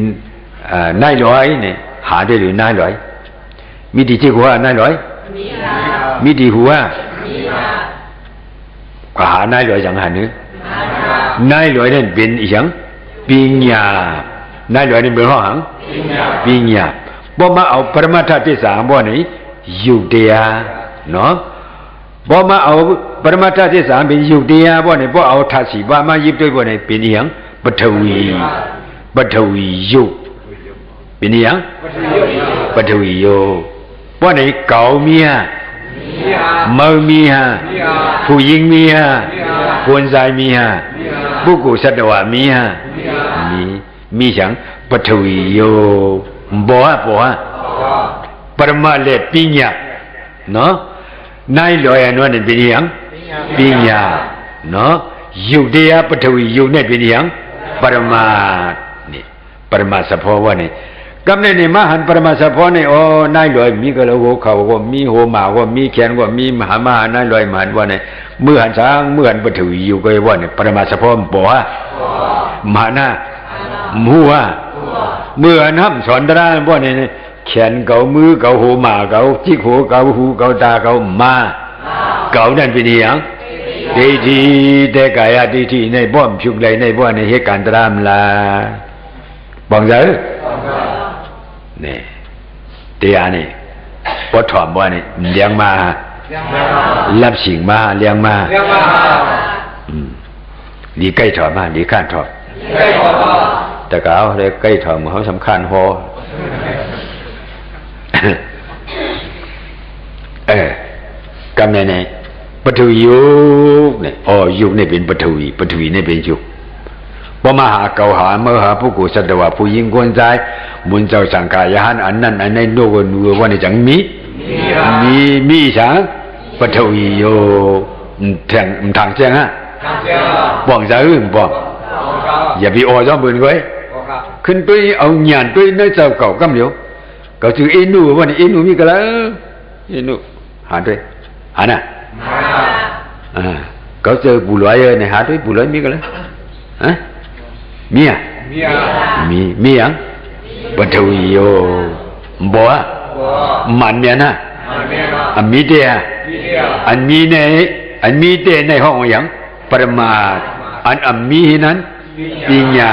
นายร้อยเนี่ยหาได้หรือนายร้อยมีดีจิกหัวนายร้อยมีดีหัวก็หานายร้อยอย่างหานึกนายร้อยนั่นเป็นอย่างปิญญานายร้อยนั่นเป็นห้องปิญญาบ่มาเอาปรมัตถที่สามบ่นี่ยุคเดียเนาะบ่มาเอาปรมัตถที่สามเป็นยุคเดียบ่นี่บ่เอาทัศสีบ่มายิบด้วยบ่นี่เป็นอย่างปฐวียุคเป็นอย่างปฐวียุคบ่นี่เก่าเมียเมาเมียผู้หญิงเมียคนชายเมียบุคคลสัตวะเมียมีอย่างปฐวียุคบ่ปรมาเลปิญญาเนาะนายลอยอันนั้นเป็นอย่างปิญญาเนาะยุคเดียปฐวียุคเนี่ยเป็นอย่างปรมานี่ปรมาสภาวะนี่กำเนิดนี่มหันปรมาสภาวะนี่โอ้นายลอยมีกะละโหเขาก็มีโหมาก็มีแขนก็มีมหานายลอยมหันว่านี่เมื่อหันช้างเมื่อหันปฐวียุคก็ว่านี่ปรมาสภาวะบ่มหานะมัวเมื่อหันห้ำสอนตราว่านี่แขนเก่ามือเก่าหูหมาเก่าจิกหูเก่าหูเก่าตาเก่ามาเก่านั่นเป็นอย่างดีทีแต่กายดีทีในบ่อมชุกเลยในบ่อในเหตุการณ์ตรามลาบังเจอเนี่ยเตียนี่พอถอมบ่อนี่เลี้ยงมารับสิ่งมาเลี้ยงมาดีใกล้ถอมมาดีข้านถอมแต่ก็เอาเลยใกล้ถอมเขาสำคัญพอกำเนิดในปฐวียุคเนี่ยยุคนี่เป็นปฐวีนี่เป็นยุคพอมาหาเก่าหาเมื่อหาผู้กุศลว่าผู้ยิ่งคนใจมุนเจ้าสังกายหันอันนั้นอันในโลกนัวว่าในจังมีสังปฐวียุคทางเจ้าฮะบ้องใจอื่นบ้องอย่าไปอ้อจ้าบืนไว้ขึ้นไปเอาหยาดไปในเจ้าเก่ากำเดียวก็ชื่อเอ็นูว่านี่เอ็นูมีกันแล้วเอ็นูหาด้วยหาน่ะก็เจอบุหรี่เนี่ยหาด้วยบุหรี่มีกันแล้วฮะมีอ่ะมีอย่างปฐวีโยบ่มันเนี่ยนะอันมีเดียอันมีเดียในห้องอย่างปรมาอันมีนั้นปิญญา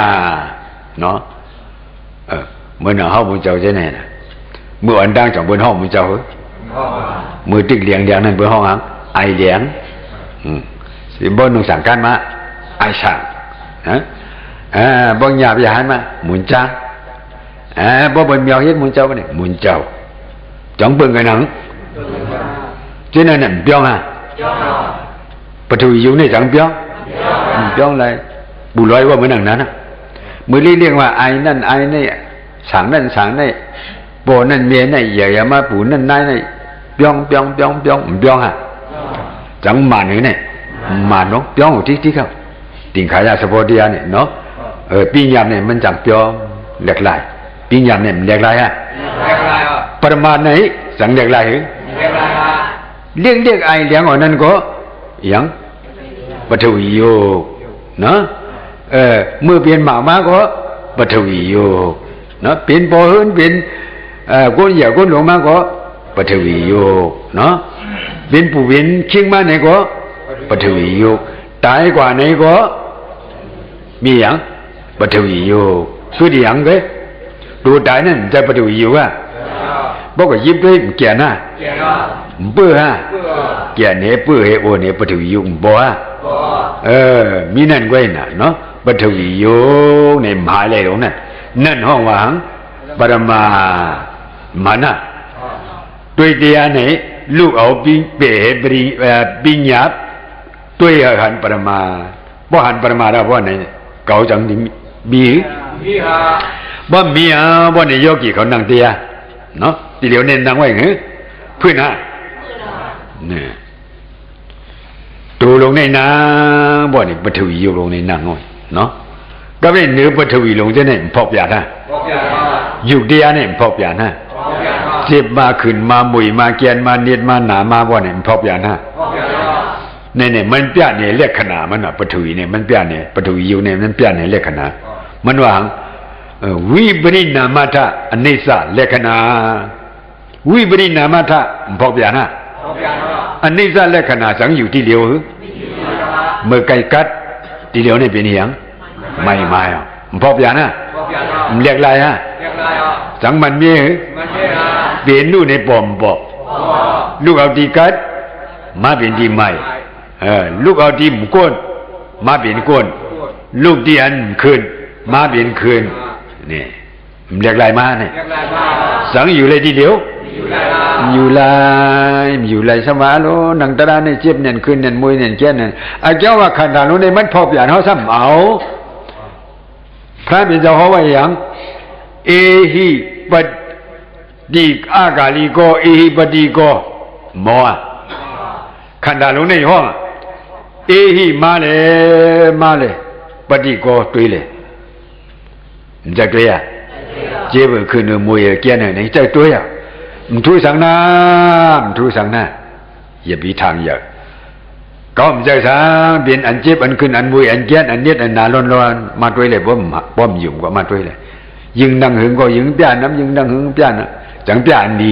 เนาะเมื่อหน้าห้องมึงเจ้าจะไหนนะเมื่ออันดังจากบนห้องมึงเจ้ามือติ๊กเลี้ยงนั่นบนห้องไอเลี้ยงสิบนนุ่งสั่งกันมาไอสั่งบางหยาบยาหันมาหมุนจ้าบ่บนเมียวเฮ็ดหมุนเจ้าบ่เนี่ยหมุนเจ้าจ้องเบิ่งกันหนังเจ้านั่นเปียงปฐวีอยู่ในจังเปียงเลยบุลอยว่าเหมือนนั้นนะมือเรียกว่าไอนั่นไอนี่สั่งนั่นสั่งนี่โบนั่นเมียนี่อย่ามาปูนั่นนายนี่เปียงเปียงฮะจังมันนี่เนี่ยมันเนาะเปียงที่เขาติ่งขายาสปอดียเนี่ยเนาะปิญญาเนี่ยมันจังเปียงเหล็กไหลปิญญาเนี่ยเหล็กไหลฮะปรมาณไหนสังเหล็กไหลเรียกไอเลี้ยงอ่อนนั่นก็ยังปฐวีโยเนาะเมื่อเปลี่ยนหมาก็ปฐวีโยเนาะเปลี่ยนปอหืนเปลี่ยนก้นใหญ่ก้นหลวงมาก็ปฐวีโยเนาะเปลี่ยนผู้เปลี่ยนชิงมาไหนก็ปฐวีโยตายกว่าไหนก็มีอย่างปฐวีโยคือดีอย่างเลยดูตายนั่นจะปฐวีโยอ่ะบอกว่ายิบด้วยเกียร์น่ะเปื้อฮะเกียร์เนี่ยเปื้อเฮโอเนี่ยปฐวีโยบ่ฮะมีนั่นไว้น่ะเนาะปฐวีโยเนี่ยหมายเลยตรงนั้นนั่นห้องว่าปรมามานะด้วยเดียเนี่ยลูกเอาปิญญาด้วยหันปรมาบ่หันปรมาแล้วบ่ไหนเก่าจังมีบ่มีบ่เนี่ยโยกีเขานั่งเตียเนาะทีเดียวเน้นนั่งไว้เหรอเพื่อนฮะเนี่ยตูลงในน้ำบ่เนี่ยปฐวีโยลงในน้ำง่อยเนาะก็ไม่เนื้อปฐวีลงจะเนี่ยพอบยาท่าอยู่เดียเนี่ยพอบยาท่าเจ็บมาขึ้นมาบุยมาเกียนมาเนียดมาหนามาบ่เนี่ยพอบยาท่า เนี่ยมันเปียเนี่ยเลขขนามันอ่ะปฐวีเนี่ยมันเปียเนี่ยปฐวีอยู่เนี่ยมันเปียเนี่ยเลขขนามันว่าวิปริณามทะอนิสสะเลขนาวิปริณามทะบอกเปียนะอนิสสะเลขนาสังอยู่ที่เดียวเมื่อไก่กัดที่เดียวเนี่ยเป็นอย่างไม่มาอ่ะบอกเปียนะเรียกอะไรฮะสังมันมีเปลี่ยนลูกในปอมบอกลูกเอาที่กัดมาเป็นที่ไม่ลูกเอาที่หมุก้นมาเป็นก้นลูกที่อันคืนมาเป็นคืนนี่เรียกอะไรมาเนี่ยสังอยู่เลยทีเดียวอยู่ไรสมาโลนังตระในเจ็บเนี่ยคืนเนี่ยมวยเนี่ยแก่เนี่ยอาเจ้าว่าขันธ์โน้นในมันพอเปลี่ยนเขาซ้ำเอาพระเป็นเจ้าเขาว่าอย่างเอหิปฏิอากาลิโกเอหิปฏิโกหมอขันธ์โน้นในห้องเอหิมาเลยปฏิโกตุยเลยจะตุยอ่ะเจ็บคืนเนี่ยมวยแก่เนี่ยจะตุยอ่ะมันทุสังน้ำทุสังน้าอย่าไปทางอย่าก็มันจะสังเป็นอันเจ็บอันขึ้นอันมวยอันแก่อันเน็ดอันหนาร้อนมาด้วยเลยบ่มยุ่งก็มาด้วยเลยยิงดังหึงก็ยิงเปียน้ำยิงดังหึงเปียนะจังเปียอันดี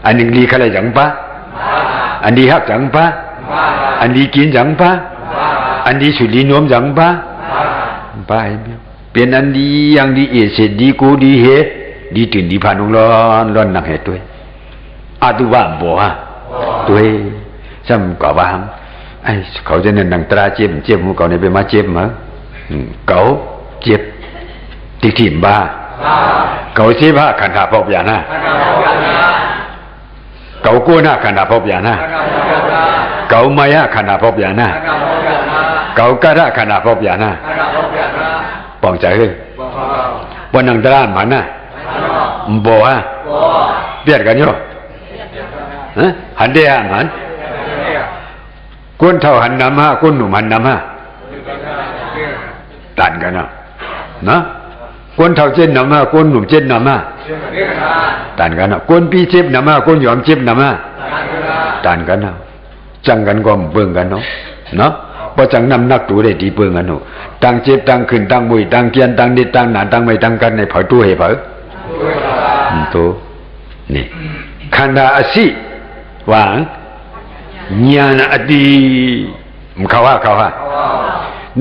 อันหนึ่งดีใครจังปะอันดีฮักจังปะอันดีกินจังปะอันดีสุดดีโน้มจังปะไปเป็นอันดีอย่างดีเอเสดีกูดีเฮดีตื่นดีผ่านร้อนหนักเหตุด้วยอาตุว่าบ่ฮะด้วยซ้ำกว่าบางไอ้เขาจะเนี่ยนังตราเจ็บหัวเขาเนี่ยไปมาเจ็บมั้งเขาเจ็บติดถิ่มบ้าเขาเจ็บบ้าขันธาพบยานะเขากู้หน้าขันธาพบยานะเขามายาขันธาพบยานะเขากระด้าขันธาพบยานะปองใจเลยวันนังตรามันนะบ่ฮะเบียดกันอยู่หันเดียหันคนเท่าหันนำฮะคนหนุ่มหันนำฮะตันกันนะคนเท่าเจ็ดนำฮะคนหนุ่มเจ็ดนำฮะตันกันนะคนปีเจ็บนำฮะคนยอมเจ็บนำฮะตันกันนะจังกันก็เบิ่งกันเนาะพอจังนำนักตูได้ดีเบิ่งกันเนาะตั้งเจ็บตั้งขึ้นตั้งมุยตั้งเกียนตั้งนิดตั้งหนาตั้งไม่ตั้งกันในเผาตู้ให้เผาตัวนี่ขันธาอสิวางญาณอดีมเขาว่า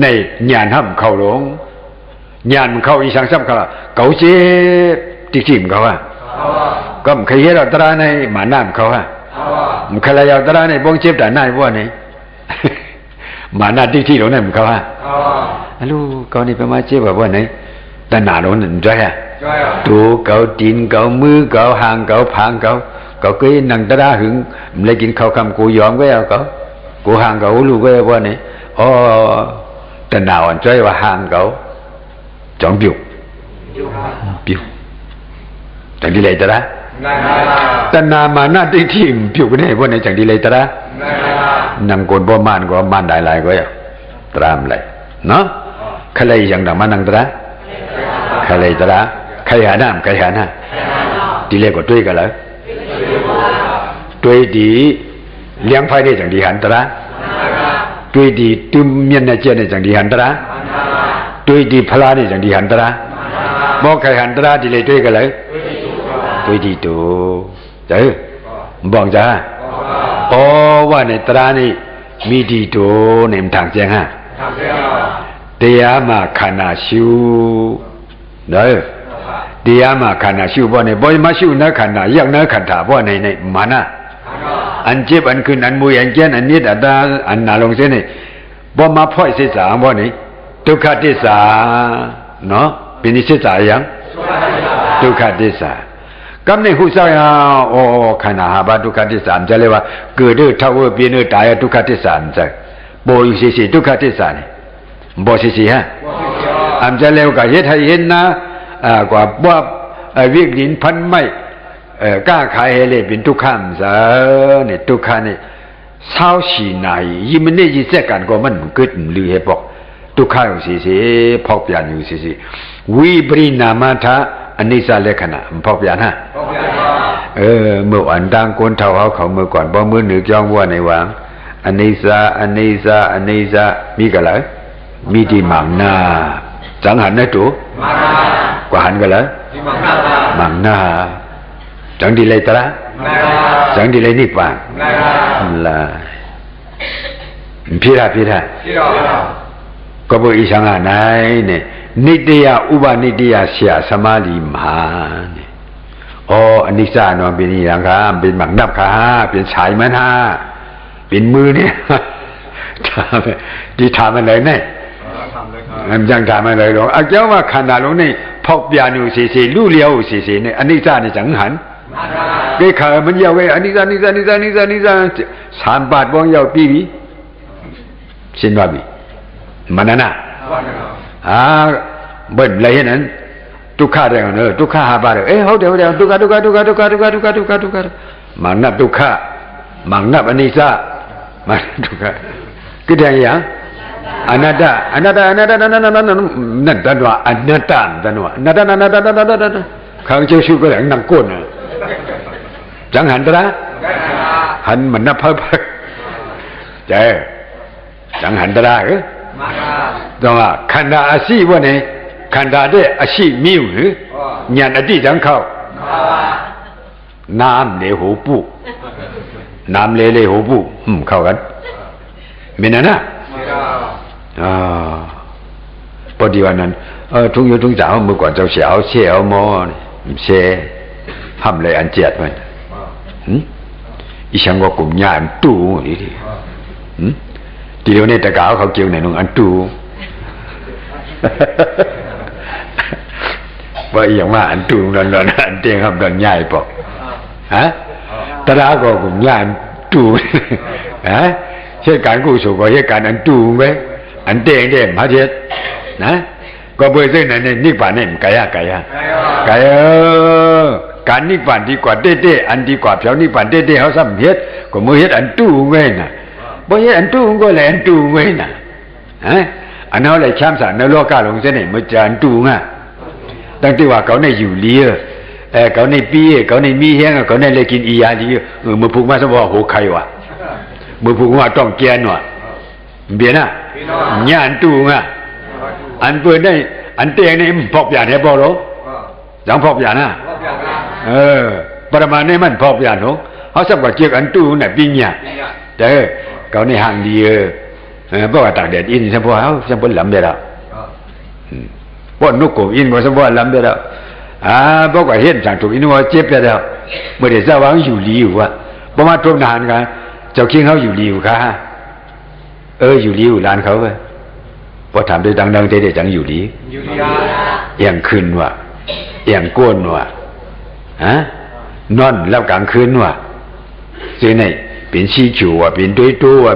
ในญาณห้ำเขาหลงญาณเขาอีสังซ้ำเขาเขาเจ็บติ่มเขาว่าก็มเคยเห็นเราตราในหมาน้ำเขาว่ามเคยเราตราในบ้องเจ็บแต่หน้าว่านี่หมาหน้าที่หลงนั่นเขาว่าลูกเขานี่ไปมาเจ็บแบบว่าไหนแต่หน้าหลงนั่นใจอ่ะตัวเขาตีนเขามือเขาหางเขาผางเขาเคยนั่งตาหึงเลยกินข้าวคำกูยอมก็เอาเขากูหางเขาลูกก็ว่านี่อ๋อแต่หนาวอันใจว่าหางเขาจองบิวจังดีเลยตระแต่นามาหน้าที่บิวก็ได้ว่าในจังดีเลยตระนั่งโกนบ่มานก็มานได้หลายก็อย่าตรามเลยเนาะใครอย่างดังมานั่งตระใครตระใครหาน้ำใครหาหน้าดีเลยก็ด้วยกันเลยด้วยดีเลี้ยงไฟได้จังดีหันตระด้วยดีตุ้มเมียนในเจนในจังดีหันตระด้วยดีพลาในจังดีหันตระบอกใครหันตระดีเลยด้วยกันเลยด้วยดีตัวเจอบอกจ้าอ๋อว่าในตระนี่มีดีตัวในทางแจ้งฮะเตียมาขณะชิวเด้อเตียมาขณะชิวบ่ในบ่มาชิวนะขณะยังนะขันธาบ่ในมานะอันเจ็บอันขึ้นอันมวยอันแก่นอันนิดอันตาอันนาลงเส้นนี่บ่มาพ่อยเสียสาบ่นี่ทุกขติสาเนาะเป็นนิเสียสาอย่างทุกขติสากำในหูเศร้าโอ้ขณะหาบาทุกขติสามจะเรียกว่าเกิดด้วยเท่าเปียนตายทุกขติสามจะโบอยู่สิทุกขติสานี่บ่สิฮะอำจะเร็วก็เฮ็ดให้เห็นนะกว่าว่าวิกฤตพันไม่กล้าขายให้เลยเป็นทุกขังซะเนี่ยทุกขังนี่เศร้าสีไหนยิ่งมันนี่ยิ่งแทรกกันก็มันเกิดหรือให้บอกทุกขังอยู่สิพอกเปลี่ยนอยู่สิวิปริณามทะอนิสสะเลขณะพอกเปลี่ยนฮะเมื่อวันดังคนเท่าเขาเมื่อก่อนบ่มือหนึกย่องว่าในวาง อันนี้ซะอันนี้ซะอันนี้ซะมีกันเลยมีที่มังนาจังหันนะตัวกว่าหันกันเลยมังนาจังดีเลยตระจังดีเลยนิพพานละพิราก็บอกอีสังหาไหนเนี่ยนิตยาอุบานิตยาเสียสมาธิมหาเนี่ยอ๋ออันนี้ซะนอนเป็นอย่างค่ะเป็นมังนับค่ะเป็นสายมันฮะเป็นมือเนี่ยทำที่ทำอะไรเนี่ยยังทำอะไรหรอกอาจารย์ว่าขนาดลงนี่พกยานุสีลู่เลี้ยวสีเนี่ยอันนี้ซะเนี่ยจังหันcái khờ mình giàu cái anh đi ra sám bát bong giàu pi bi xin vào bi mana na bên lấy hết anh tukha đây nữa tukha hà ba rồi hậu đều tukha mang nạp tukha mang nạp anh đi ra mang tukha cái này gì anatta khang chiêu su cái năng côn à chẳng hạn đó hành mình nó phơi phơi trời chẳng hạn đó cái đúng không khanda asi vậy này khanda đấy asi miu nữa nhận ở đi chẳng khâu nam lệ hổ bu nam lệ hổ bu khâu cái mình nè bao nhiêu anh trung yếu trung giáo mới quản giáo xéo xéo mò xe hầm lại ăn chẹt vậy ý sang qua cùng nhà ăn tu đi điều này tất cả họ kêu này nó ăn tu bởi giống mà ăn tu lần ăn tiền hầm lần nhai bỏ hả tất cả họ cùng nhà ăn tu hả thế cảnh cụ số có thế cảnh ăn tu mấy ăn tiền để mà chết nè có bữa giờ này niết bàn này cáiการนิพพานดีกว่าเต้ๆอันดีกว่าเพียวนิพพานเต้ๆเขาซ้ำเฮ็ดก็มือเฮ็ดอันตู้เว้ยน่ะบ่เฮ็ดอันตู้ก็แลอันตู้เว้ยน่ะฮะอันนั้นเลยช้ำสารในโลกาลงเส้นนี่มันจะอันตู้ง่ะตั้งที่ว่าเขาในอยู่เลียเขาในปีเขาในมีแห้งเขาในเลยกินอียาดีมือผูกมาซะบ่โหใครวะมือผูกมาต้องแกนว่ะเบียน่ะญาณตู้ง่ะอันเปิ้นได้อันเตียงนี่พอกอย่างให้บ่หรอจังพอกอย่างน่ะปรมาณนี่มันพออย่างเนาะเขาสับกับเกี่ยวกันตู้น่ะปีเนี่ยแต่เขาในห่างดีเพราะว่าตากแดดอินใช่พอเขาใช่พอลำเดียวพอนกโกอินก็ใช่พอลำเดียวเพราะว่าเห็นสั่งถูกอินว่าเจ็บเดียวเมื่อเดี๋ยวจะวางอยู่ลีอยู่วะประมาณทุกนานกันเจ้าคิงเขาอยู่ลีอยู่ค่ะอยู่ลีอยู่ลานเขาไปพอถามด้วยดังๆเด็ดๆจังอยู่ลีอย่างคืนวะอย่างก้นวะนอนแล้วกลางคืนว่ะเจไหนเป็นชีจูว่ะเป็นด้วยตัวว่ะ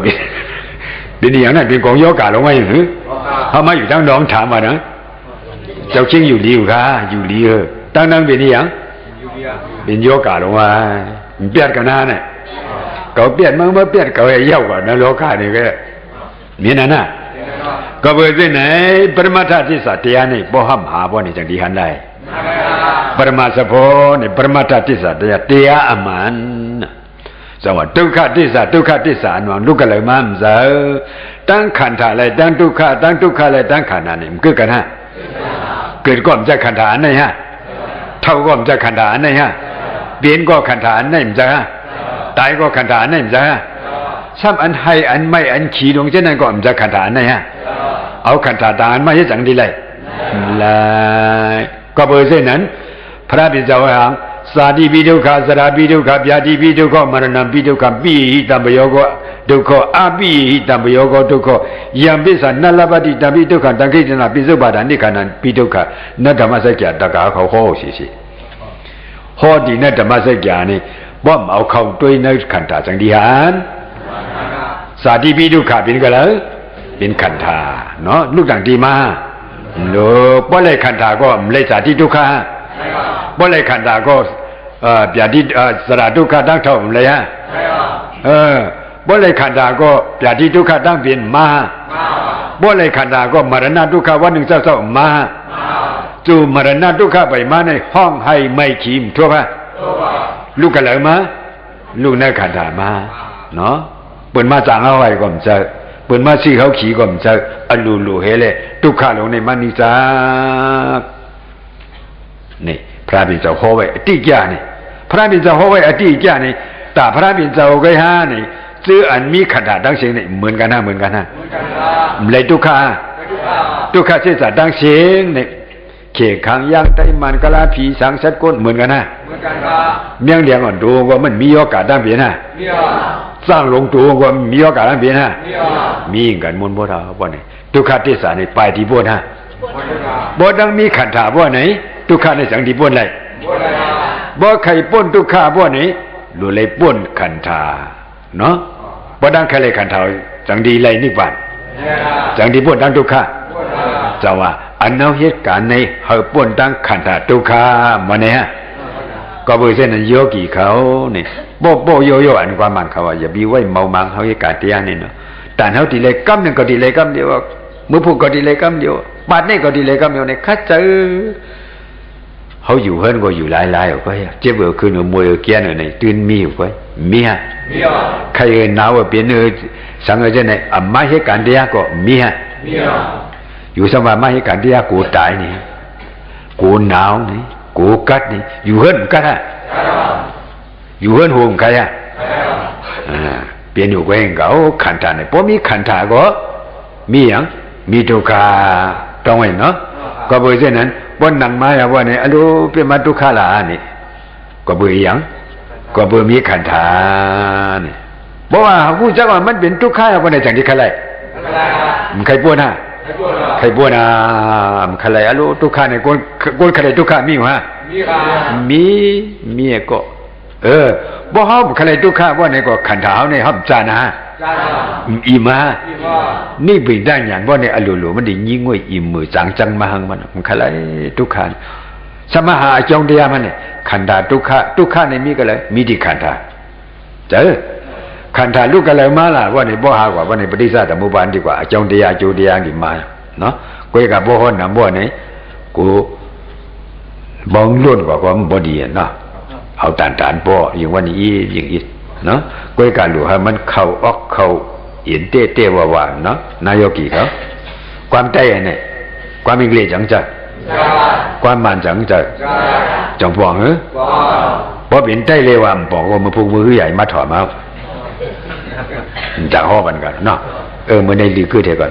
เป็นอย่างนั้นเป็นกองโยกาลงมาอย่างนี้เขามาอยู่ทั้งน้องถามมานะเจ้าชิงอยู่ดีอยู่ค่ะอยู่ดีตั้งนั่งเป็นอย่างเป็นโยกาลงมาเปลี่ยนกันหน้าเนี่ยเขาเปลี่ยนเมื่อเปลี่ยนเขาให้เย้าก่อนนะโลกาเนี่ยก็มีนั่นน่ะก็เบอร์ที่ไหนปรมาทที่สัตยานี่บ่ห้ามหาบ่นี่จังดีหันได้ปรมาสโพนี่ปรมาทที่สัตยาเตียอมันสวัสดิ์ทุกขที่สัตทุกขที่สานวงลูกกันเลยมั่มเสอตั้งขันธาอะไรตั้งทุกขอะไรตั้งขันธานี่มันเกิดกันฮะเกิดก่อนจะขันธาอันไหนฮะเท่าก่อนจะขันธาอันไหนฮะเปลี่ยนก็ขันธาอันไหนมันจะฮะตายก็ขันธาอันไหนมันจะฮะซ้ำอันให้อันไม่อันขี่ลงเช่นนั้นก็มันจะขันธาอันไหนฮะเอาขันธาตาอันไม่ใช่จังดีเลยเลยก็เบอร์เส้นนั้นพระบิดาว่าสาธิปิทุกขสราปิทุกขญาติปิทุกขมรณะปิทุกขปิหิตัมปโยโกทุกขอปิหิตัมปโยโกทุกขยัมปิสันนลปฏิตัมปิทุกขตังคิจนะปิสุปาทานิขันนันปิทุกขนัตธรรมสัจจะตกะเขาโหสิโหดีนัตธรรมสัจจะนี่บ่มเอาเข้าด้วยในขันธาจังดีหันสาธิปิทุกขเป็นก็แล้วเป็นขันธาเนาะลูกต่างดีมาโลบ่เลยขันธาก็เลยสาธิทุกขบ่เลยขันธาก็ญาติสระทุกขตั้งเท่าเลยฮะบ่เลยขันธาก็ญาติทุกขตั้งเป็นมาบ่เลยขันธาก็มรณะทุกขวันหนึ่งเศร้าๆมาจู่มรณะทุกขไปมาในห้องให้ไม่ขีมทั่วป่ะลูกกันเลยมาลูกในขันธามาเนาะ เปิดมาจางเอาไว้ก็มเจอเปิดมาซี่เขาขี่ก็มเจออลูเฮเลยทุกข้าลงในมันนิจักนี่พระบิดาโหไว้อติแก่นี่พระบิดาโหไว้อติแก่นี่แต่พระบิดาโกยหานี่ซื้ออันมีขันธ์ดังเสียงนี่เหมือนกันนะเลยทุกข้าเสียสัตว์ดังเสียงนี่เขขังย่างไต้มันกะลาผีสังสัตว์ก้นเหมือนกันนะเมียงเลียงอ่อนตัวว่ามันมีโอกาสดังเปลี่ยนนะสร้างลงตัวว่ามีโอกาสดังเปลี่ยนนะมีกันมุนบ่ดาบ่ไหนทุกขเทศะนี่ไปที่บ่นะบ่ดังมีขันธ์บ่ไหนทุกขในสังที่บ่ไหนบ่ใครป้นทุกขบ่ไหนรู้เลยป้นขันธ์เนาะบ่ดังใครเลยขันธ์สังดีไรนิพพานสังที่ป้นดังทุกขจะว่าอันเอาเหตุการณ์ในเฮาป่นตั้งขันธทุกขามาเนี่ยก็เบอร์เส้นนั้นโยกีเขาเนี่ยโบโยอันความมันเขาว่าอย่าบีไว้เมามังเขาเหตุการณ์เตี้ยนี่เนาะแต่เขาดีเลยกำหนึ่งก็ดีเลยกำเดียวมือผูกก็ดีเลยกำเดียวบาดนี่ก็ดีเลยกำเดียวเนี่ยคัดเจอเขาอยู่เฮิรนก็อยู่หลายๆออกไปเจ็บเออคืนมวยเกี้ยนเออในตื่นมีอยู่ไปมีฮะใครเออหนาวเปลี่ยนเออสังเกตเจเนี่ยอ่ะมาเหตุการณ์เตี้ยก็มีฮะอยู่สมาไม่ให้กันที่ยากูตายนี่กูหนาวนี่กูกัดนี่อยู่เฮิรนกัดฮะอยู่เฮิรนห่วงใครฮะเปลี่ยนอยู่ก็เองเขาขันธาเนี่ยพอมีขันธาก็มีอย่างมีทุกขาต้องไว้เนาะก็เบอร์เช่นนั้นบนหนังไม้ว่าเนี่ยอดูเป็นมาทุกขาละนี่ก็เบอร์อย่างก็เบอร์มีขันธาเนี่ยบอกว่าผู้จักว่ามันเป็นทุกขาวันไหนจังที่ใครไรมันใครปวดฮะใครบ้วนใครอะไรลูทุกขาเนี่ยคนใครทุกขามีวะมีก็บ่เฮาใครทุกขาว่าไหนก็ขันธาเนี่ยฮับจานะอีมานี่เป็นได้อย่างว่าเนี่ยอลูมันได้ยิ่งว่าอิ่มมือจังมาหังมันใครทุกขาสมหาจงเดียมันเนี่ยขันธาทุกขาเนี่ยมีก็เลยมีที่ขันธาเจอขันธาลูกอะไรมาล่ะว่าในบ่หากว่าในปฏิสัตมุปบาทดีกว่าจงเดียจูเดียนี่มาเนาะกูกับบ่ฮ้อนน่ะบ่ไหนกูบ่ล้วนกว่าความบ่ดีเนาะเอาตานบ่อย่างว่านี้อย่างอีเนาะกูกับรู้ให้มันเข้าออกเข้าเห็นเต้ๆว่าเนาะนายกีเขาความใต้เนี่ยความอิงเลจังจัดความมันจังจัดจังบ่เหรอบ่เป็นใต้เลยว่าบอกว่ามือพวกมือใหญ่มาถอดมาจากห้อกันเนาะเมื่อในลีคือเท่ากัน